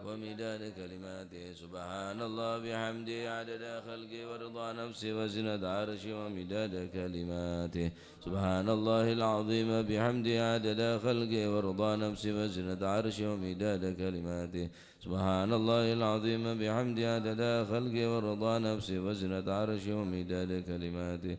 ومداد كلماته سبحان الله بحمده عدد خلقه ورضا نفسه وزنة عرشه ومداد كلماته سبحان الله العظيم بحمده عدد خلقه ورضا نفسه وزنة عرشه ومداد كلماته سبحان الله العظيم بحمده عدد خلقه ورضا نفسه وزنة عرشه ومداد كلماته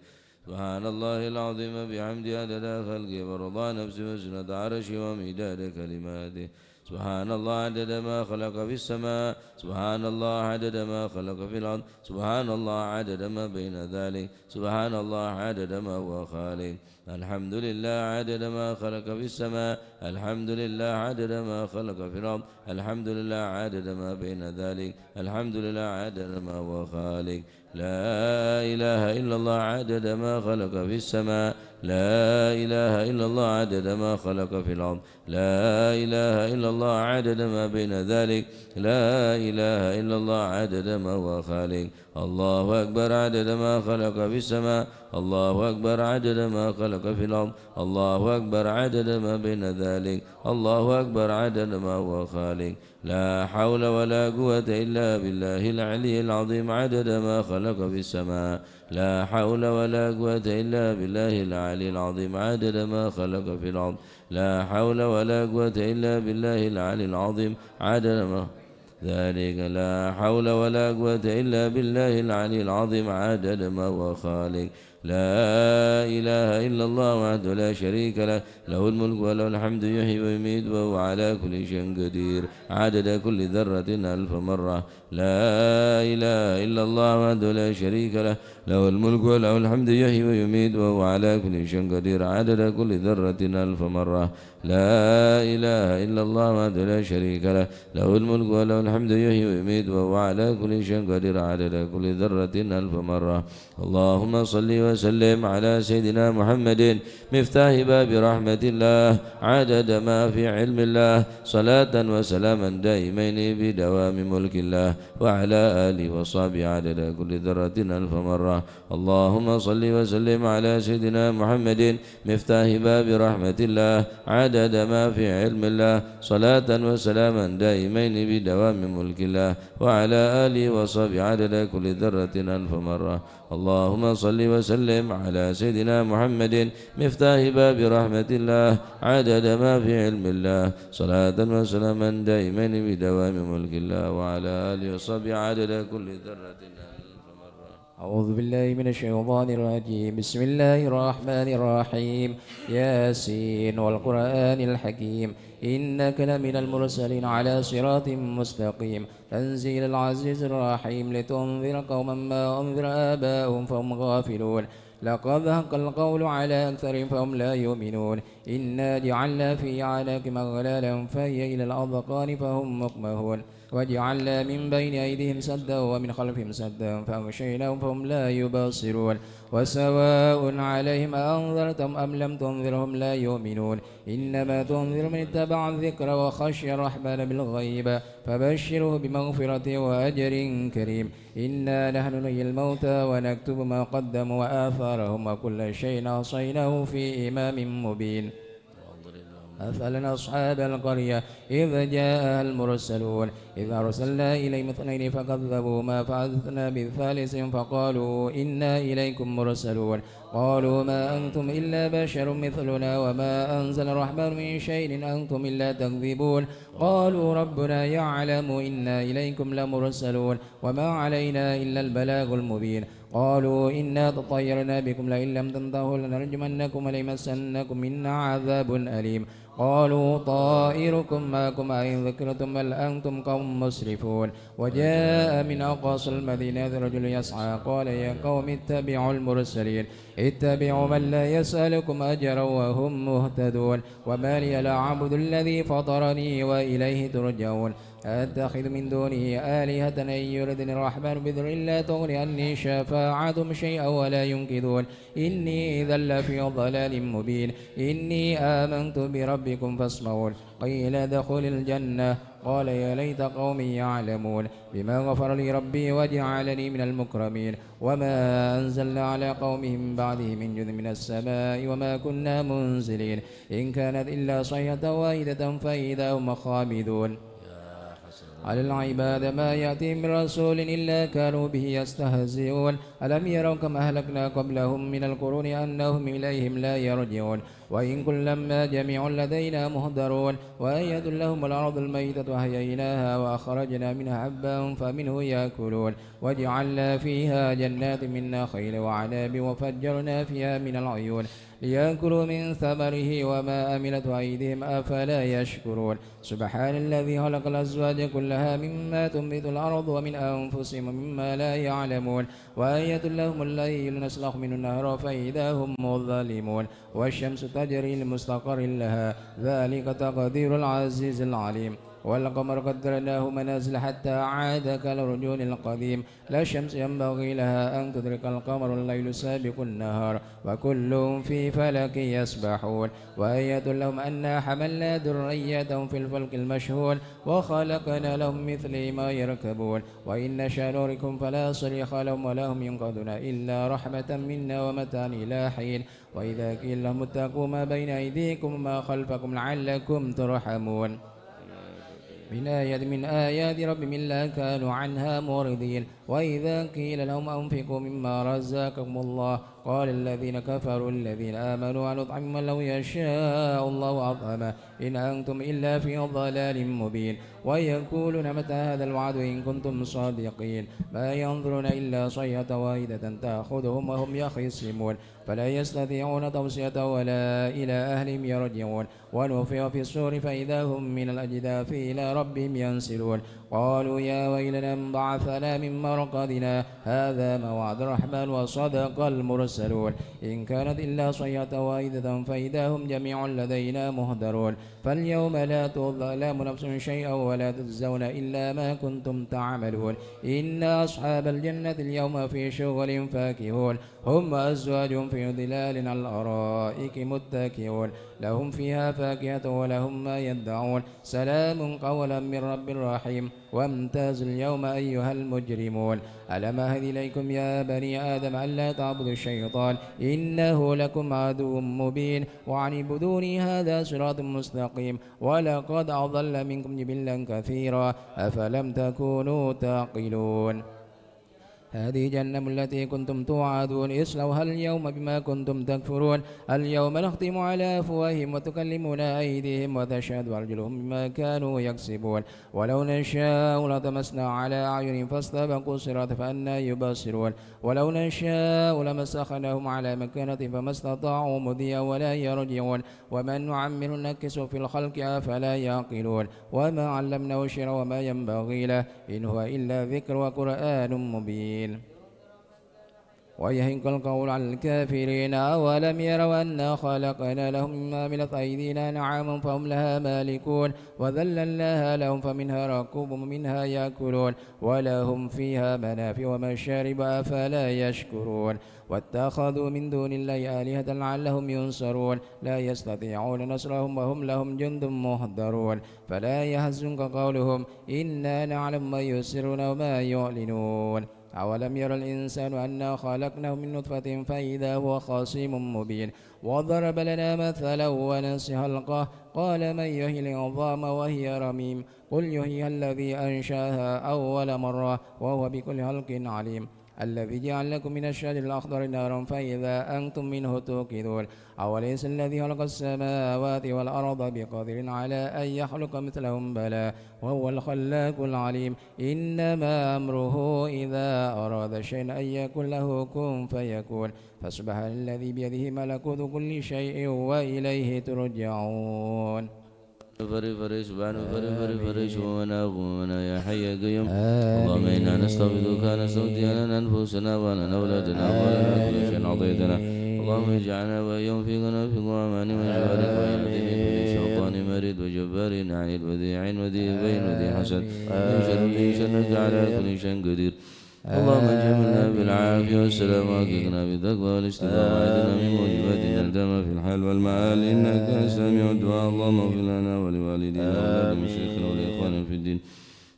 سبحان الله العظيم بحمده عدد خلقه ورضا نفسه وزنة عرشه ومداد كلماته سبحان الله عدد ما خلق في السماء سبحان الله عدد ما خلق في الأرض سبحان الله عدد ما بين ذلك سبحان الله عدد ما هو خالق الحمد لله عدد ما خلق في السماء الحمد لله عدد ما خلق في الأرض الحمد لله عدد ما بين ذلك الحمد لله عدد ما هو خالق لا إله إلا الله عدد ما خلق في السماء لا إله إلا الله عدد ما خلق في الأرض لا إله إلا الله عدد ما بين ذلك لا إله إلا الله عدد ما هو خالق الله أكبر عدد ما خلق في السماء الله أكبر عدد ما خلق في الأرض الله أكبر عدد ما بين ذلك الله أكبر عدد ما هو خالق لا حول ولا قوة إلا بالله العلي العظيم عدد ما خلق في السماء لا حول ولا قوة إلا بالله العلي العظيم عدد ما خلق في الأرض لا حول ولا قوة إلا بالله العلي العظيم عدد ما ذلك لا حول ولا قوة إلا بالله العلي العظيم عدد ما هو خالق لا إله إلا الله وحده لا شريك له له الملك وله الحمد يحيي ويميت وهو على كل شيء قدير عدد كل ذرة ألف مرة لا إله إلا الله وحده لا شريك له له الملك وله الحمد يحيي ويميت وهو على كل شيء قدير عدد كل ذرة ألف مرة لا إله إلا الله وحده لا شريك له له الملك وله الحمد يحيي ويميت وهو على كل شيء قدير عدد كل ذرة ألف مرة اللهم صل وسلم على سيدنا محمد مفتاح باب رحمة الله عدد ما في علم الله صلاة وسلاما دائمين بدوام ملك الله وعلى آله وصحبه عدد كل ذرة ألف مرة اللهم صل وسلم على سيدنا محمد مفتاح باب رحمة الله عدد ما في علم الله صلاة وسلاما دائمين بدوام ملك الله وعلى آله وصحبه عدد كل ذرة ألف مرة اللهم صل وسلم على سيدنا محمد مفتاح باب رحمة الله عدد ما في علم الله صلاة وسلاما دائمين بدوام ملك الله وعلى آله وصحبه عدد كل ذرة ألف مرة. أعوذ بالله من الشيطان الرجيم بسم الله الرحمن الرحيم ياسين والقرآن الحكيم إنك لمن المرسلين على صراط مستقيم تنزيل العزيز الرحيم لتنذر قوما ما أنذر آباؤهم فهم غافلون لقد حق القول على أكثرهم فهم لا يؤمنون إنا جعلنا في أعناقهم أغلالا فهي إلى الأذقان فهم مقمحون وجعلنا من بين أيديهم سدا ومن خلفهم سدا فأغشيناهم فهم لا يبصرون وسواء عليهم أنذرتم أم لم تنذرهم لا يؤمنون إنما تنذر من اتبع الذكر وخشي الرحمن بالغيب فبشره بمغفرة وأجر كريم إنا نحن نحيي الموتى ونكتب ما قدموا وآثارهم وكل شيء أحصيناه في إمام مبين مثلا أصحاب القرية إذ جاءها المرسلون إذ أرسلنا إليهم اثنين فكذبوهما فعززنا بالثالث فقالوا إنا إليكم مرسلون قالوا ما أنتم إلا بشر مثلنا وما أنزل الرحمن من شيء أنتم إلا تكذبون قالوا ربنا يعلم إنا إليكم لمرسلون وما علينا إلا البلاغ المبين قالوا إنا تطيرنا بكم لئن لم تنتهوا لنرجمنكم وليمسنكم منا عذاب أليم قالوا طائركم معكم أئن ذكرتم بل أنتم قوم مسرفون وجاء من أقصى المدينة رجل يسعى قال يا قوم اتبعوا المرسلين اتبعوا من لا يسألكم أجرا وهم مهتدون وما لي لا أعبد الذي فطرني وإليه ترجعون أتخذ من دونه آلهة أن يردني الرحمن بذر لا تغني عني شفاعتهم شيئا ولا ينقذون إني إذا لفي ضلال مبين إني آمنت بربكم فاسمعون قيل ادخل الجنة قال يا ليت قومي يعلمون بما غفر لي ربي وجعلني من المكرمين وما أنزلنا على قومه من بعده من جند من السماء وما كنا منزلين إن كانت إلا صيحة واحدة فإذا هم خامدون. على العباد ما يأتي من رسول إلا كانوا به يستهزئون ألم يروا كما أهلكنا قبلهم من القرون أنهم إليهم لا يرجعون وإن كل لما جميع لدينا مهدرون وآية لهم الأرض الميتة أحييناها وأخرجنا منها حبا فمنه يأكلون وجعلنا فيها جنات من نخيل وعناب وفجرنا فيها من العيون ليأكلوا من ثمره وما أملت أيديهم أفلا يشكرون سبحان الذي خلق الأزواج كلها مما تنبت الأرض ومن أنفسهم ومما لا يعلمون وآية لهم الليل نسلخ منه النهار فإذا هم مظلمون والشمس تجري لمستقر لها ذلك تقدير العزيز العليم والقمر قدرناه منازل حتى عاد كالرجل القديم لا شمس ينبغي لها أن تدرك القمر الليل سابق النهار وكل في فلك يسبحون وآية لهم أنا حملنا ذريتهم في الفلك المشحون وخلقنا لهم مثل ما يركبون وإن نشأ نوركم فلا صريخ لهم ولا هم ينقذون إلا رحمة منا ومتاعا إلى حين وإذا قيل لهم اتقوا ما بين أيديكم وما خلفكم لعلكم ترحمون من آيات ربهم إلا كانوا عنها معرضين وإذا قيل لهم أنفقوا مما رزقكم الله قال الذين كفروا الذين آمنوا نطعم من لو يشاء الله أطعمه إن أنتم إلا في ضلال مبين ويقولون متى هذا الوعد إن كنتم صادقين ما ينظرون إلا صيحة واحدة تأخذهم وهم يخصمون فلا يستطيعون توصية ولا إلى أهلهم يرجعون ونفخ في الصور فإذا هم من الأجداث إلى ربهم ينسلون قالوا يا ويلنا من بعثنا من مرقدنا هذا ما وعد الرحمن وصدق المرسلون إن كانت إلا صيحة واحدة فإذا هم جميع لدينا مهدرون فاليوم لا تظلم نفس شيئا ولا تجزون إلا ما كنتم تعملون إن أصحاب الجنة اليوم في شغل فاكهون هم وأزواجهم في ظلال على الأرائك متكئون لهم فيها فاكهة ولهم ما يدعون سلام قولا من رب رحيم وامتازوا اليوم أيها المجرمون ألم أهد إليكم يا بني آدم ألا تعبدوا الشيطان إنه لكم عدو مبين وعن اعبدوني هذا صراط مستقيم ولقد أضل منكم جبلا كثيرا أفلم تكونوا تعقلون هذه جهنم التي كنتم توعدون اصلوها اليوم بما كنتم تكفرون اليوم نختم على أفواههم وتكلمنا أيديهم وتشهد أرجلهم بما كانوا يكسبون ولو نشاء لطمسنا على أعينهم فاستبقوا الصراط فأنى يبصرون ولو نشاء لمسخناهم على مكانتهم فما استطاعوا مضيا ولا يرجعون ومن نعمر نكسه في الخلق أفلا يعقلون وما علمناه الشعر وما ينبغي له إن هو إلا ذكر وقرآن مبين ويهنك القول على الكافرين أولم يروا أنا خلقنا لهم مما عملت أيدينا نعاما فهم لها مالكون وذللناها لهم فمنها ركوبهم ومنها يأكلون ولهم فيها منافع ومشارب أفلا يشكرون واتخذوا من دون الله آلهة لعلهم ينصرون لا يستطيعون نصرهم وهم لهم جند مهدرون فلا يحزنك قولهم إنا نعلم ما يسرون وما يعلنون أولم ير الإنسان أنا خلقناه من نطفة فإذا هو خصيم مبين وضرب لنا مثلا ونسي خلقه قال من يحيي العظام وهي رميم قل يحييها الذي أنشأها أول مرة وهو بكل خلق عليم الذي جعل لكم من الشجر الأخضر نارا فإذا أنتم منه توقدون أوليس الذي خلق السماوات والأرض بقادر على أن يخلق مثلهم بلى وهو الخلاق العليم إنما أمره إذا أراد شيئا أن يكون له كن فيكون فسبحان الذي بيده ملكوت كل شيء وإليه ترجعون فري سبحانه فري شوانا يا حي يا قيوم اللهم إنا نستغفرك نستودع لنا أنفسنا ولنا أولادنا ولنا كل شيء أعطيتنا اللهم اجعلنا وإياهم في غنى في الغمان وجوارك ويهدي من كل شيطان مريد وجبار عنيد وذي عين وذي بين وذي حسد من شر شرك على كل شيء قدير اللهم اجعلنا بالعافية والسلام وأكرمنا بالتقوى والاستقامة وأعذنا من موجبات الندامة في الحال والمعال إنك سامع الدعاء اللهم اغفر لنا ولوالدينا ولمشايخنا ولإخواننا في الدين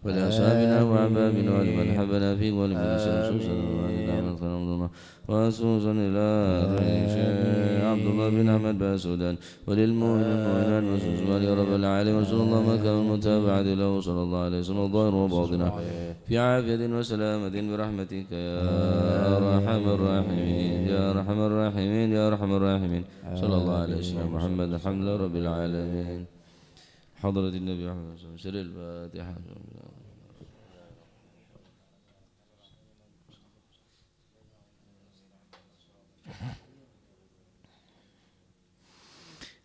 ولأصحابنا وأحبابنا ولمن حبنا فيك ولمن سلسلنا وخصوصا إلى الشيخ عبد الله بن أحمد باسودان وللمؤمنين والمؤمنات يا رب العالمين وصلى الله مكان المتابعة له صلى الله عليه وسلم الظاهر وباطنه في عافية وسلامة برحمتك يا أرحم الراحمين يا أرحم الراحمين يا أرحم الراحمين صلى الله عليه وسلم محمد الحمد لله رب العالمين. حضرة النبي محمد صلى الله عليه وسلم سر الفاتحة.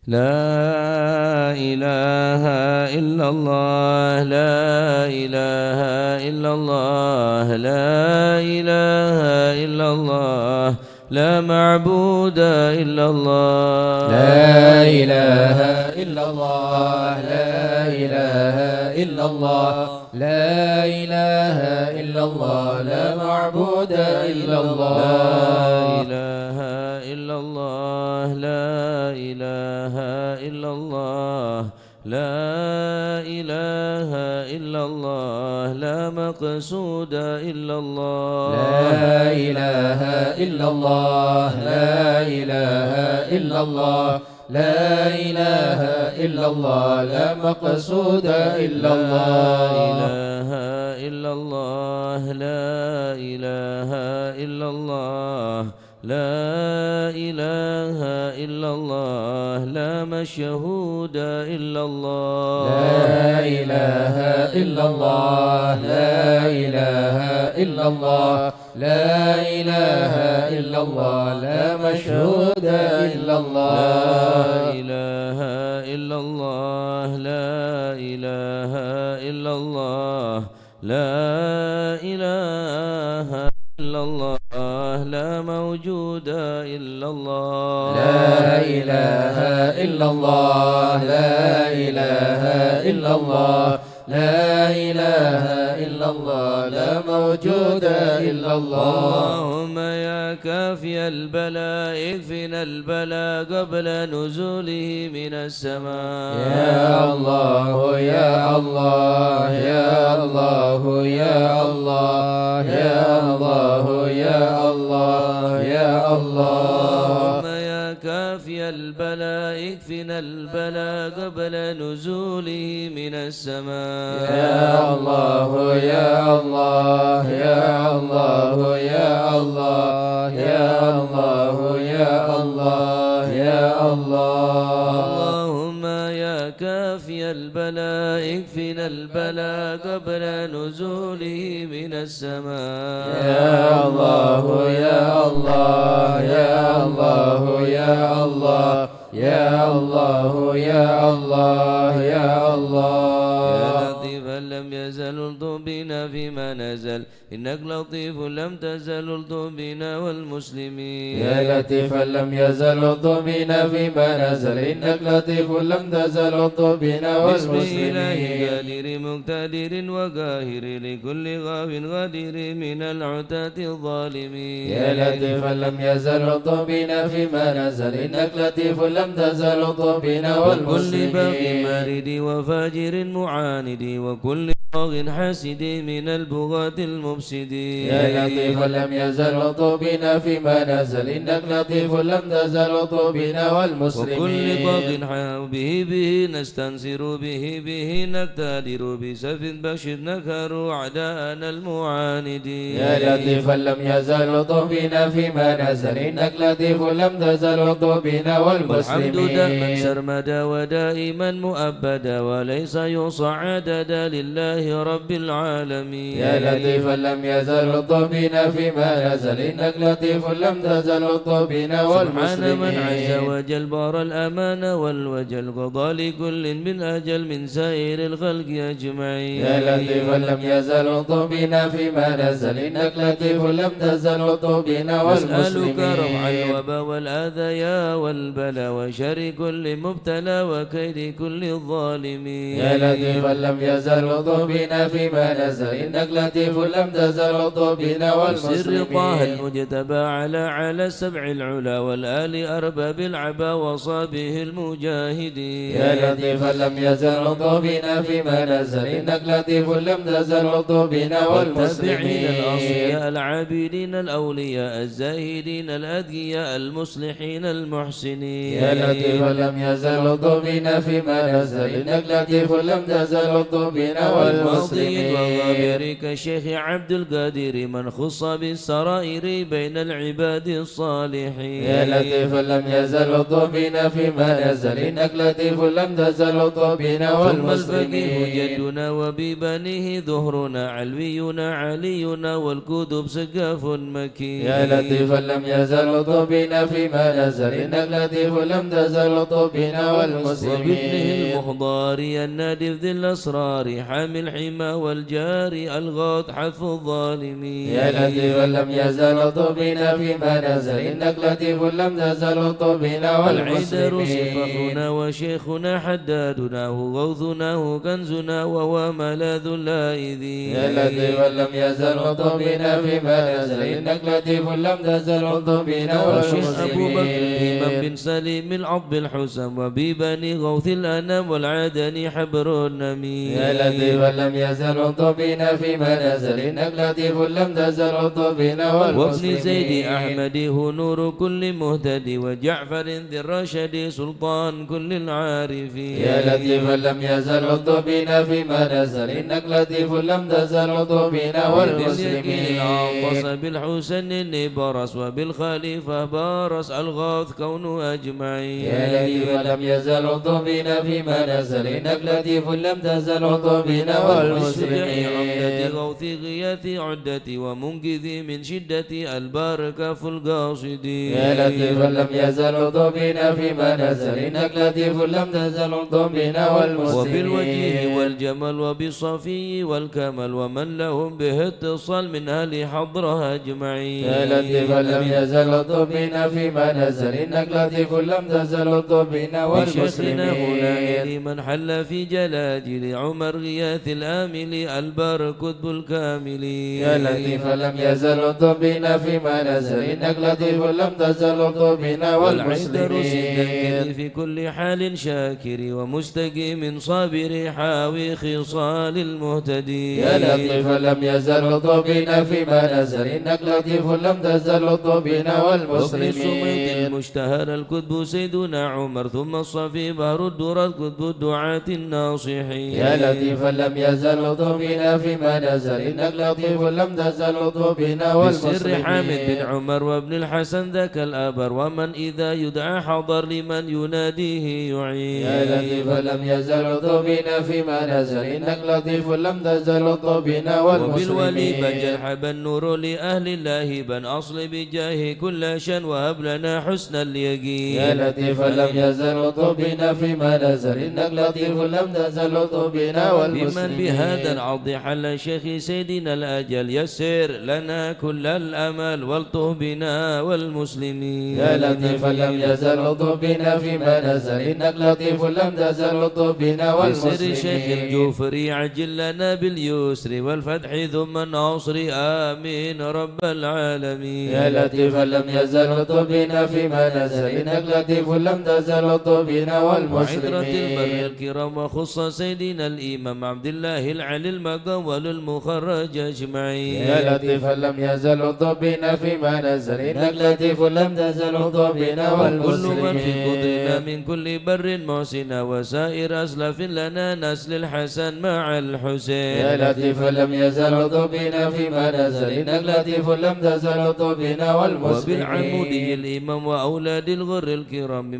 لا إله إلا الله لا إله إلا الله لا إله إلا الله لا معبود إلا الله لا إله إلا الله لا إله إلا الله لا إله إلا الله لا معبود إلا الله لا إله إلا الله لا إله إلا الله لا إله إلا الله لا مقصود إلا الله لا إله إلا الله لا إله إلا الله لا إله إلا الله لا مقصود إلا الله لا إله إلا الله لا إله إلا الله لا إله إلا الله لا مشهود إلا الله لا إله إلا الله لا إله إلا الله لا إله إلا الله لا مشهود إلا الله لا إله إلا الله لا إله إلا الله لا إله إلا الله لا موجود إلا الله لا إله إلا الله لا إله إلا الله لا إله إلا الله لا موجود إلا الله اللهم يا كافي البلاء اكفنا البلاء قبل نزوله من السماء يا الله يا الله يا الله يا الله يا الله يا الله يا الله يا كافي البلاء اكفنا البلاء قبل نزوله من السماء يا الله يا الله يا الله يا الله يا الله يا الله يا الله اللهم يا كافي البلاء اكفنا البلاء قبل نزوله من السماء يا الله يا الله يا الله يا الله يا الله يا الله يا الله يا لطيفا لم يزل الطف بنا فيما نزل إنك لطيف لم تزل الطف بنا والمسلمين يا لطيفا لم يزل الطف بنا فيما نزل إنك لطيف لم تزل الطف بنا بسم الله والمسلمين قادر مقتدر وقاهر لكل غاف غدير من العتاة الظالمين يا لطيفا لم يزل الطف بنا فيما نزل إنك لطيف لم تزل الطف بنا وكل باقي والمسلمين مارد وفاجر معاند وكل طاغ حاسد من البغاة المفسدين يا لطيفا لم يزل الطف بنا فيما نزل إنك لطيف لم تزل الطف بنا والمسلمين وكل طاغ به نستنصر به نقتدر بسف بشر نكر أعداءنا المعاندين يا لطيفا لم يزل الطف بنا فيما نزل إنك لطيف لم تزل الطف بنا والحمد دائما والمسلمين سرمدا ودائما مؤبدا وليس يحصى عددا لله رب العالمين يا لطيفا لم يزل الطف بنا فيما نزل إنك لطيف لم تزل الطف بنا سبحان من عز والمسلمين وجل بار الأمان والوجل قضى لكل من أجل من سائر الخلق أجمعين يا لطيفا لم يزل الطف بنا فيما نزل إنك لطيف لم تزل الطف بنا نسألك رفع والمسلمين الوبا والآذية والبلا وشر كل مبتلى وكيد كل الظالمين يا لطيفا لم يزل الطف بنا فيما نزل إنك لطيف لم تزل لطف بنا والمسلمين. سر طه المجتبى على سبع العلا والآل أرباب العبا وصابه المجاهدين. يا لطيفا لم يزل لطف بنا فيما نزل إنك لطيف لم تزل لطف بنا والمسلمين. الأصفياء العابدين الأولياء الزاهدين الأذكياء المصلحين المحسنين. يا لطيفا لم يزل لطف بنا فيما نزل إنك لطيف لم تزل لطف بنا والمسلمين. والغابر كالشيخ عبد القادر من خص بالسرائر بين العباد الصالحين. يا لطيفا لم يزل لطف بنا فيما نزل إنك لطيف لم تزل لطف بنا والمسلمين. جدنا وببنيه ظهرنا علوينا علينا والكتب سقاف مكين. يا لطيفا لم يزل لطف بنا فيما نزل إنك لطيف لم تزل لطف بنا والمسلمين. وبابنه المخضار النادي ذي الأسرار حامي الحمى والجاري الغاط حث الظالمين. يا لطيفا لم يزل لطف بنا فيما نزل إنك لطيف لم تزل لطف بنا والمسلمين. صفافنا وشيخنا حدادنا هو غوثنا هو كنزنا وهو ملاذ اللائذين. يا لطيفا لم يزل لطف بنا فيما نزل إنك لطيف لم تزل لطف بنا والمسلمين. أبو بكر الإمام بن سليم العضب الحسن وببني غوث الأنام والعدني حبر النميم. يا لطيفا لم يزل لطف بنا فيما نزل إنك لطيف لم تزل لطف بنا والمسلمين. وابن زيد أحمد هو نور كل مهتدي وجعفر ذي الرشد سلطان كل العارفين. يا لطيفا لم يزل لطف بنا فيما نزل إنك لطيف لم تزل لطف بنا والمسلمين. عطس بالحسن النبرس وبالخليفة بارس الغاث كون أجمعين. يا لطيفا لم يزل لطف بنا فيما نزل إنك لطيف لم تزل لطف بنا والمسلمين. عمدة غوث غياث عدتي ومنقذي من شدة الباركة في القاصدين. يا لطيفا لم يزل لطف بنا فيما نزل إنك لطيف لم تزل لطف بنا والمسلمين. وبالوجه والجمال وبالصفي والكمال ومن لهم به اتصال من أهل حضرها أجمعين. يا لطيفا لم يزل لطف بنا فيما نزل إنك لطيف لم تزل لطف بنا والمسلمين. هنا من حل في جلاجل عمر غياث الآمل البار كتب الكامل. يا لطيفا لم يزل لطف بنا فيما نزل إنك لطيف لم تزل لطف بنا والمسلمين. في كل حال شاكر ومستقيم صابر حاوي خصال المهتدين. يا لطيفا لم يزل لطف بنا فيما نزل إنك لطيف لم تزل لطف بنا والمسلمين. المشتهر الكتب سيدنا عمر ثم الصفي بهر الدرر كتب الدعاة الناصحين. يا لطيفا لم يزل لطف بنا فيما نزل إنك لطيف لم تزل لطف بنا والمسلمين. سر حامد بن عمر وابن الحسن ذاك الأبر ومن إذا يدعى حضر لمن يناديه يعين. يا لطيفا لم يزل لطف بنا فيما نزل إنك لطيف لم تزل لطف بنا والمسلمين. وبالولي بجل حب النور لأهل الله بن أصل بجاه كل شان وهب لنا حسن اليقين. يا لطيفا لم يزل لطف بنا فيما نزل إنك لطيف لم تزل لطف بنا والمسلمين. بمن بهذا العرض حل شيخ سيدنا الأجل يسر لنا كل الأمل والطه بنا والمسلمين. يا لطيفا لم يزل لطف بنا فيما نزل إنك لطيف لم تزل لطف بنا والمسلمين. سر شيخ الجوفري عجل لنا باليسر والفتح ثم النصر آمين رب العالمين. يا لطيفا لم يزل لطف بنا فيما نزل إنك لطيف لم تزل لطف بنا والمسلمين. وعترة البر الكرام وخص سيدنا الإمام عبد الله العلي المقول المخرج أجمعين. يا لطيفا لم يزل لطف بنا فيما نزل إنك لطيف لم تزل لطف بنا والمسلمين. كل من في قدرنا من كل بر محسنا وسائر أسلف لنا نسل الحسن مع الحسين. يا لطيفا لم يزل لطف بنا فيما نزل إنك لطيف لم تزل لطف بنا والمسلمين. وبالعمودي الإمام وأولاد الغر الكرام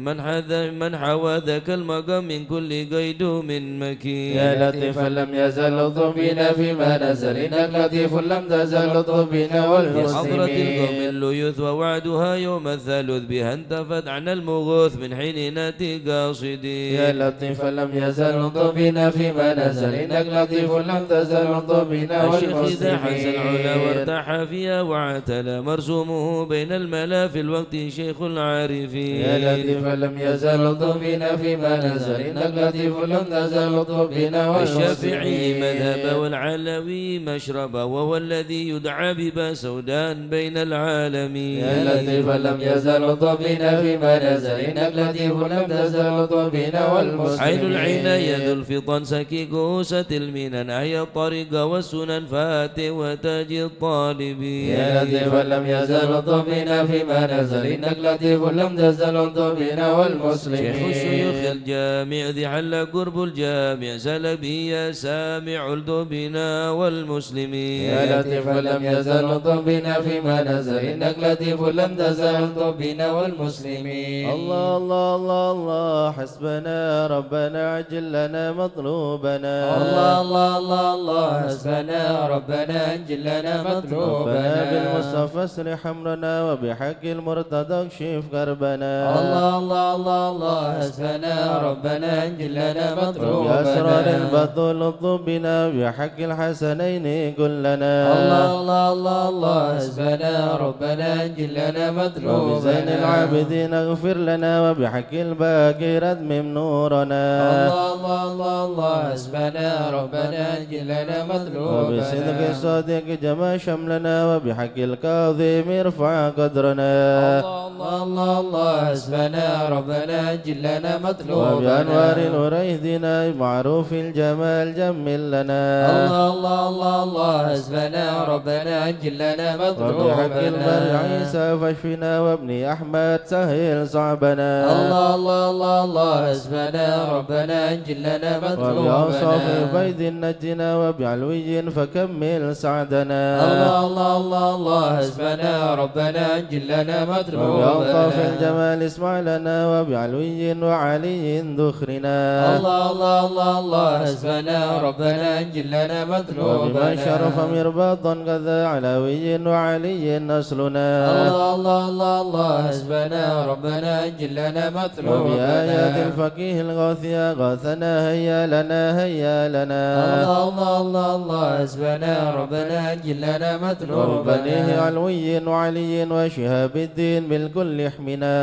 من حوى ذاك المقام من كل قيد من مكين. يا لطيفا لم يزل لطف بنا فيما نزل إنك لطيف لم تزل لطف بنا والمسلمين. بحضرة القوم الليوث ووعدها يوم الثالث بها انتفت عن المغوث من حين ناتي قاصدين. يا لطيفا لم يزل لطف بنا فيما نزل إنك لطيف لم تزل لطف بنا والمسلمين. الشيخ إذا حز العلا وارتاح فيها وعتلى مرسومه بين الملا في الوقت شيخ العارفين. يا لطيفا لم يزل لطف بنا فيما نزل إنك لطيف لم تزل لطف بنا والمسلمين. الشيعي مذهب والعلوي مشرب وهو الذي يدعى ببا سودان بين العالمين يا لطيفا لم يزل لطفنا فيما نزل إنك لطيف لم تزل لطفنا والمسلمين عين العناية ذو الفطن سكي كوسة المنن أهي الطريق والسنن فاتي وتاج الطالبين يا لطيفا لم يزل لطفنا فيما نزل إنك لطيف لم تزل لطفنا والمسلمين شيخ الشيوخ الجامع ذي حل قرب الجامع سلبي يا سامع الدبنا والمسلمين يا لطيفا لم يزل لطفنا فيما نزل إنك لطيف لم تزل لطفنا والمسلمين الله الله الله الله حسبنا ربنا عجل لنا مطلوبنا الله الله الله الله حسبنا ربنا أنجل لنا مطلوبنا ربنا بالمصطفى اسرح أمرنا وبحق المرتضى اكشف كربنا الله الله الله الله حسبنا ربنا أنجل لنا مطلوبنا بأسرار البطل اطلب بنا بحق الحسنين كلنا الله الله الله الله حسبنا ربنا أنجل لنا مطلوبنا وبزين العابدين اغفر لنا وبحق الباقي ردمم نورنا الله الله الله الله حسبنا ربنا أنجل لنا مطلوبنا وبصدق الصادق جمع شملنا وبحق الكاظم ارفع قدرنا الله الله الله حسبنا ربنا أنجل لنا مطلوبنا وبأنوار الوريدنا معروف الجمال جمل لنا الله الله الله الله حسبنا ربنا أنجل لنا مطلوبنا وبحق البر عيسى فاشفنا وابن أحمد سهل صعبنا الله الله الله الله حسبنا ربنا أنجل لنا مطلوبنا وبأوصاف بيد نجنا وبعلوي فكمل سعدنا الله الله الله الله حسبنا ربنا أنجل لنا مطلوبنا وبأوصاف الجمال اسمع لنا وبعلوي وعلي ذخرنا الله الله الله الله حسبنا ربنا أنجل لنا مطلوبنا وبمن شرف مرباطا كذا علوي وعلي نسلنا الله الله الله الله حسبنا ربنا أنجل لنا مطلوبنا وبآيات الفقيه الغاثية غاثنا هيا لنا هيا لنا الله الله الله الله حسبنا ربنا أنجل لنا مطلوبنا وبنيه علوي وعلي وشهاب الدين بالكل احمنا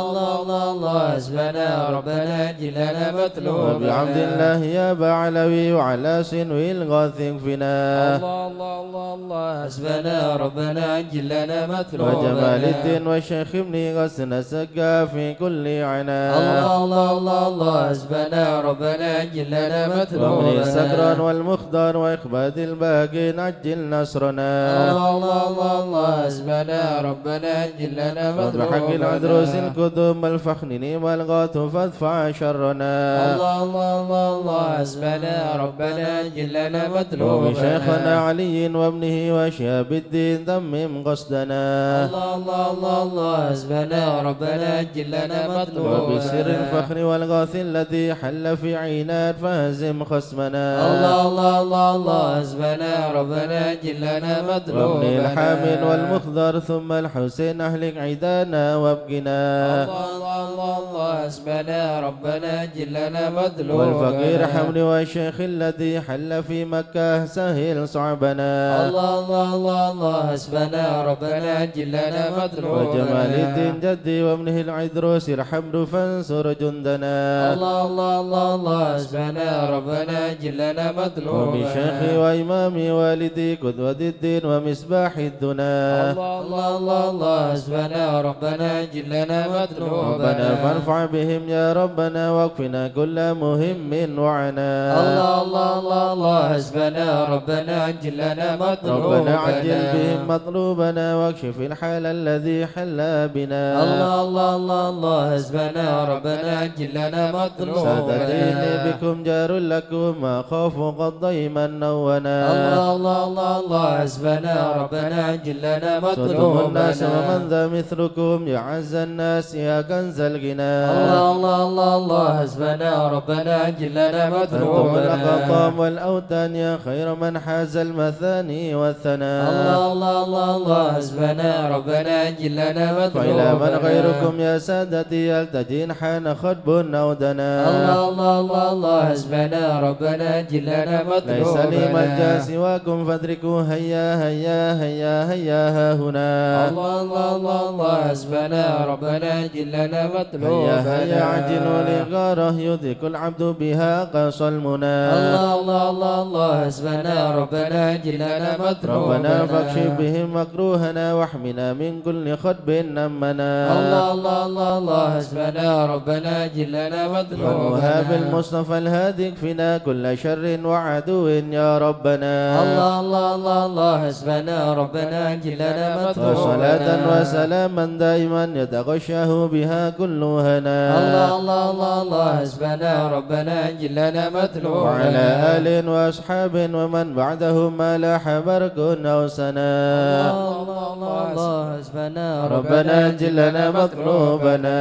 الله الله الله حسبنا ربنا أنجل لنا مطلوبنا وبعبد الله يا بعلوي وعلى سنوي الغاث فينا الله الله الله الله حسبنا ربنا أنجل لنا مطلوبنا وجمال الدين والشيخ ابن غسن سقا في كل عنا الله الله الله الله حسبنا ربنا أنجل لنا مطلوبنا وابن السكران والمختار وإخباد الباقي نعجل نصرنا الله الله الله الله حسبنا ربنا أنجل لنا مطلوبنا وبحق العدروس الكتب والفخنين والغاث فادفع شرنا الله الله الله الله حسبنا ربنا أنجل لنا مطلوبنا وبشيخنا علي وابنه وشهاب الدين ذمم قصدنا الله الله الله الله حسبنا ربنا أنجل لنا مطلوبنا وبسر الفخر والغاث الذي حل في عينات فهزم خصمنا الله الله الله الله حسبنا ربنا أنجل لنا مطلوبنا وابن الحامد والمخضر ثم الحسين أهلك عيدانا وابقنا الله الله الله الله حسبنا ربنا أنجل لنا مطلوبنا والفقير حمل والشيخ الذي حل في مكة سهل صعبنا الله الله الله الله حسبنا ربنا أنجل لنا مطلوبنا وجمال الدين جدي وابنه العدروس الحمد فانصر جندنا الله الله الله الله حسبنا ربنا أنجل لنا مطلوبنا وبشيخي وإمامي والدي قدوة الدين ومصباح الدنا الله الله الله الله حسبنا ربنا أنجل لنا مطلوبنا ربنا فارفع بهم يا ربنا واكفنا كل مهم وعنا الله الله الله الله حسبنا ربنا أنجل لنا مطلوبنا ربنا عجل بهم مطلوبنا واكشف الحال الذي حل بنا الله الله الله الله حسبنا ربنا أنجل لنا مطلوبنا سادتي بكم جار لكم ما خافوا قد ضيما نونا الله الله الله الله حسبنا ربنا أنجل لنا صدهم الناس مطلوبنا ومن ذا مثلكم يا عز الناس يا كنز الغنى الله الله الله الله حسبنا ربنا أنجل لنا أنتم مطلوبنا الأقطام والأوتان يا خير من حاز المثاني والثناء. الله الله الله الله حسبنا ربنا جلنا مطلوبنا. فإلى من غيركم يا سادتي يلتجين حان خطب أو دنا. الله الله الله الله حسبنا ربنا جلنا مطلوبنا. ليس لي ملجأ سواكم فادركوا هيا هيا هيا هيا ها هنا. الله الله الله الله حسبنا ربنا جلنا مطلوبنا. هيا هيا عجلوا لغاره يدرك العبد بها قاص المنى. الله الله الله الله حسبنا ربنا جلنا مطلوبنا. ربنا فاكشف بهم مكروهنا واحمنا من كل خطب نمنا. الله الله الله الله حسبنا ربنا جلنا مطلوبنا. والوهاب المصطفى الهادي اكفنا كل شر وعدو يا ربنا. الله الله الله الله حسبنا ربنا جلنا مطلوبنا. وصلاة وسلاما دائما يتغشاه بها كل هنا. الله الله الله الله حسبنا ربنا جلنا مطلوبنا. وعلى آل وأصحاب ومن بعدهم ما لاح برك أو سنا. الله الله الله حسبنا ربنا جلنا مطلوبنا.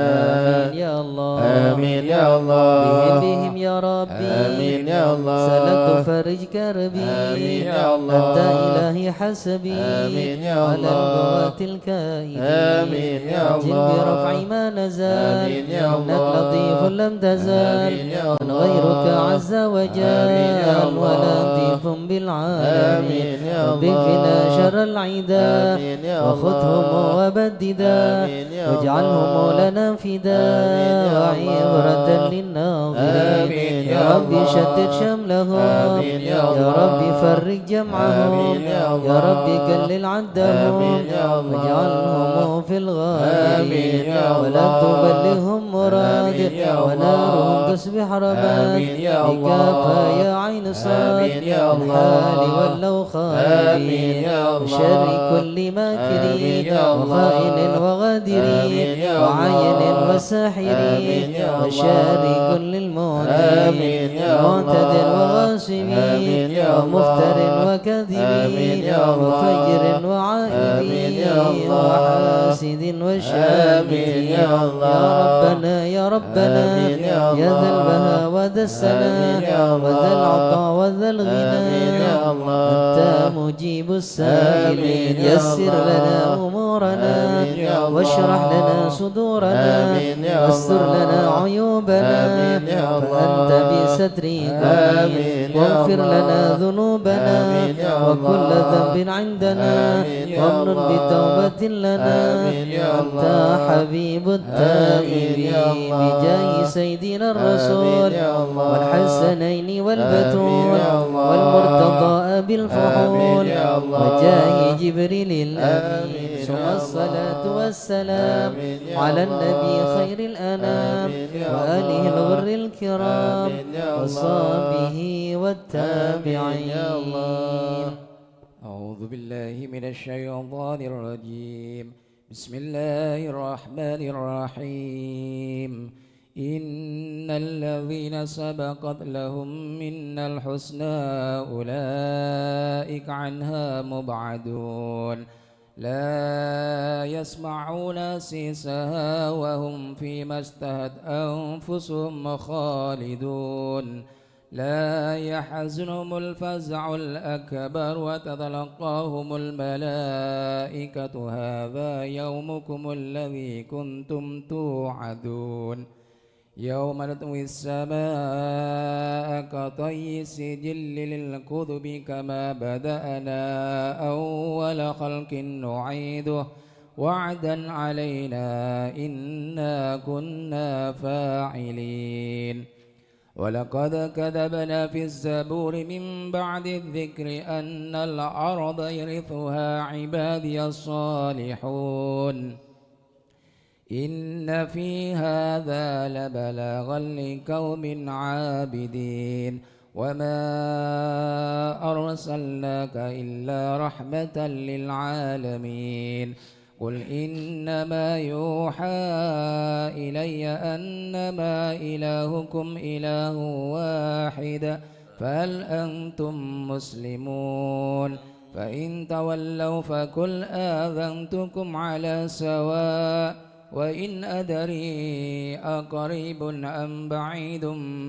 آمين يا الله. آمين يا الله. بهم يا ربي. آمين يا الله. سلكت فرج كربي. آمين يا الله. أنت إلهي حسبي. آمين يا على الله. القوات الكائدين. آمين يا عجل الله. برفع ما نزل. آمين يا إنك الله. لطيف لم تزل. آمين يا من الله. غيرك عز وجل. آمين يا الله. ولطيف بالعالمين. آمين يا رب الله. اكفنا شر العدا. آمين يا الله. وخذهم وبددا. آمين يا واجعلهم الله. لنا فدا. آمين يا الله. وعبرة للناظرين. آمين يا يا رب الله. شتت شملهم. آمين يا يا الله. رب فرج جمعهم. آمين يا الله. يا رب كلل عدهم. آمين يا الله. واجعلهم في آمين الغابرين. يا ولا الله. تبلغهم مراد. آمين يا الله. ونارهم تصبح رماد. آمين يا الله. بكافى يا عين صاد. آمين يا الله. الحال ولو خالدين. آمين يا الله. وشر كل آمين ماكرين. يا الله. وخائن وغادرين. آمين يا وعين الله. وساحرين. آمين يا الله. وشر كل المعتدين. آمين يا الله. معتد وغاصبين. آمين يا الله. ومفتر آمين وكاذبين. يا الله. وفجر آمين وعائدين. يا الله. وحاسد وشامتين. آمين يا الله. يا ربنا يا ربنا. آمين يا يا ذا الله. البهاء وذا السنا. آمين يا الله. وذا العطاء وذا الغنى. آمين يا الله. أنت مجيب السائلين. آمين يا يسر الله. لنا أمورنا. آمين يا الله. واشرح لنا صدورنا. آمين يا واستر الله. لنا عيوبنا. آمين يا الله. فأنت بسترك آمين يا واغفر الله. لنا ذنوبنا. آمين يا الله. وكل ذنب عندنا. آمين يا وامن الله. بتوبة لنا. آمين يا أنت الله. حبيب آمين التائبين. يا الله. بجاه سيدنا الرسول. آمين يا الله. والحسنين والبتول. آمين يا الله. والمرتضى بالفحول. آمين يا الله. وجاه جبريل الأمين. آمين ثم يا الصلاة الله. والسلام آمين يا على الله. النبي خير الأنام. آمين يا وآله الله. الغر الكرام. آمين يا الله. وصحبه آمين والتابعين. يا الله. أعوذ بالله من الشيطان الرجيم. بسم الله الرحمن الرحيم. إن الذين سبقت لهم منا الحسنى أولئك عنها مبعدون. لا يسمعون سيسها وهم فيما اشتهت أنفسهم خالدون. لا يحزنهم الفزع الأكبر وتتلقاهم الملائكة هذا يومكم الذي كنتم توعدون. يوم نطوي السماء كطي السجل للكتب كما بدأنا أول خلق نعيده وعدا علينا إنا كنا فاعلين. ولقد كتبنا في الزبور من بعد الذكر أن الأرض يرثها عبادي الصالحون. إن في هذا لبلاغا لقوم عابدين. وما أرسلناك إلا رحمة للعالمين. قل إنما يوحى إلي أنما إلهكم إله واحد فهل أنتم مسلمون؟ فإن تولوا فقل آذنتكم على سواء وإن أدري أقريب أم بعيد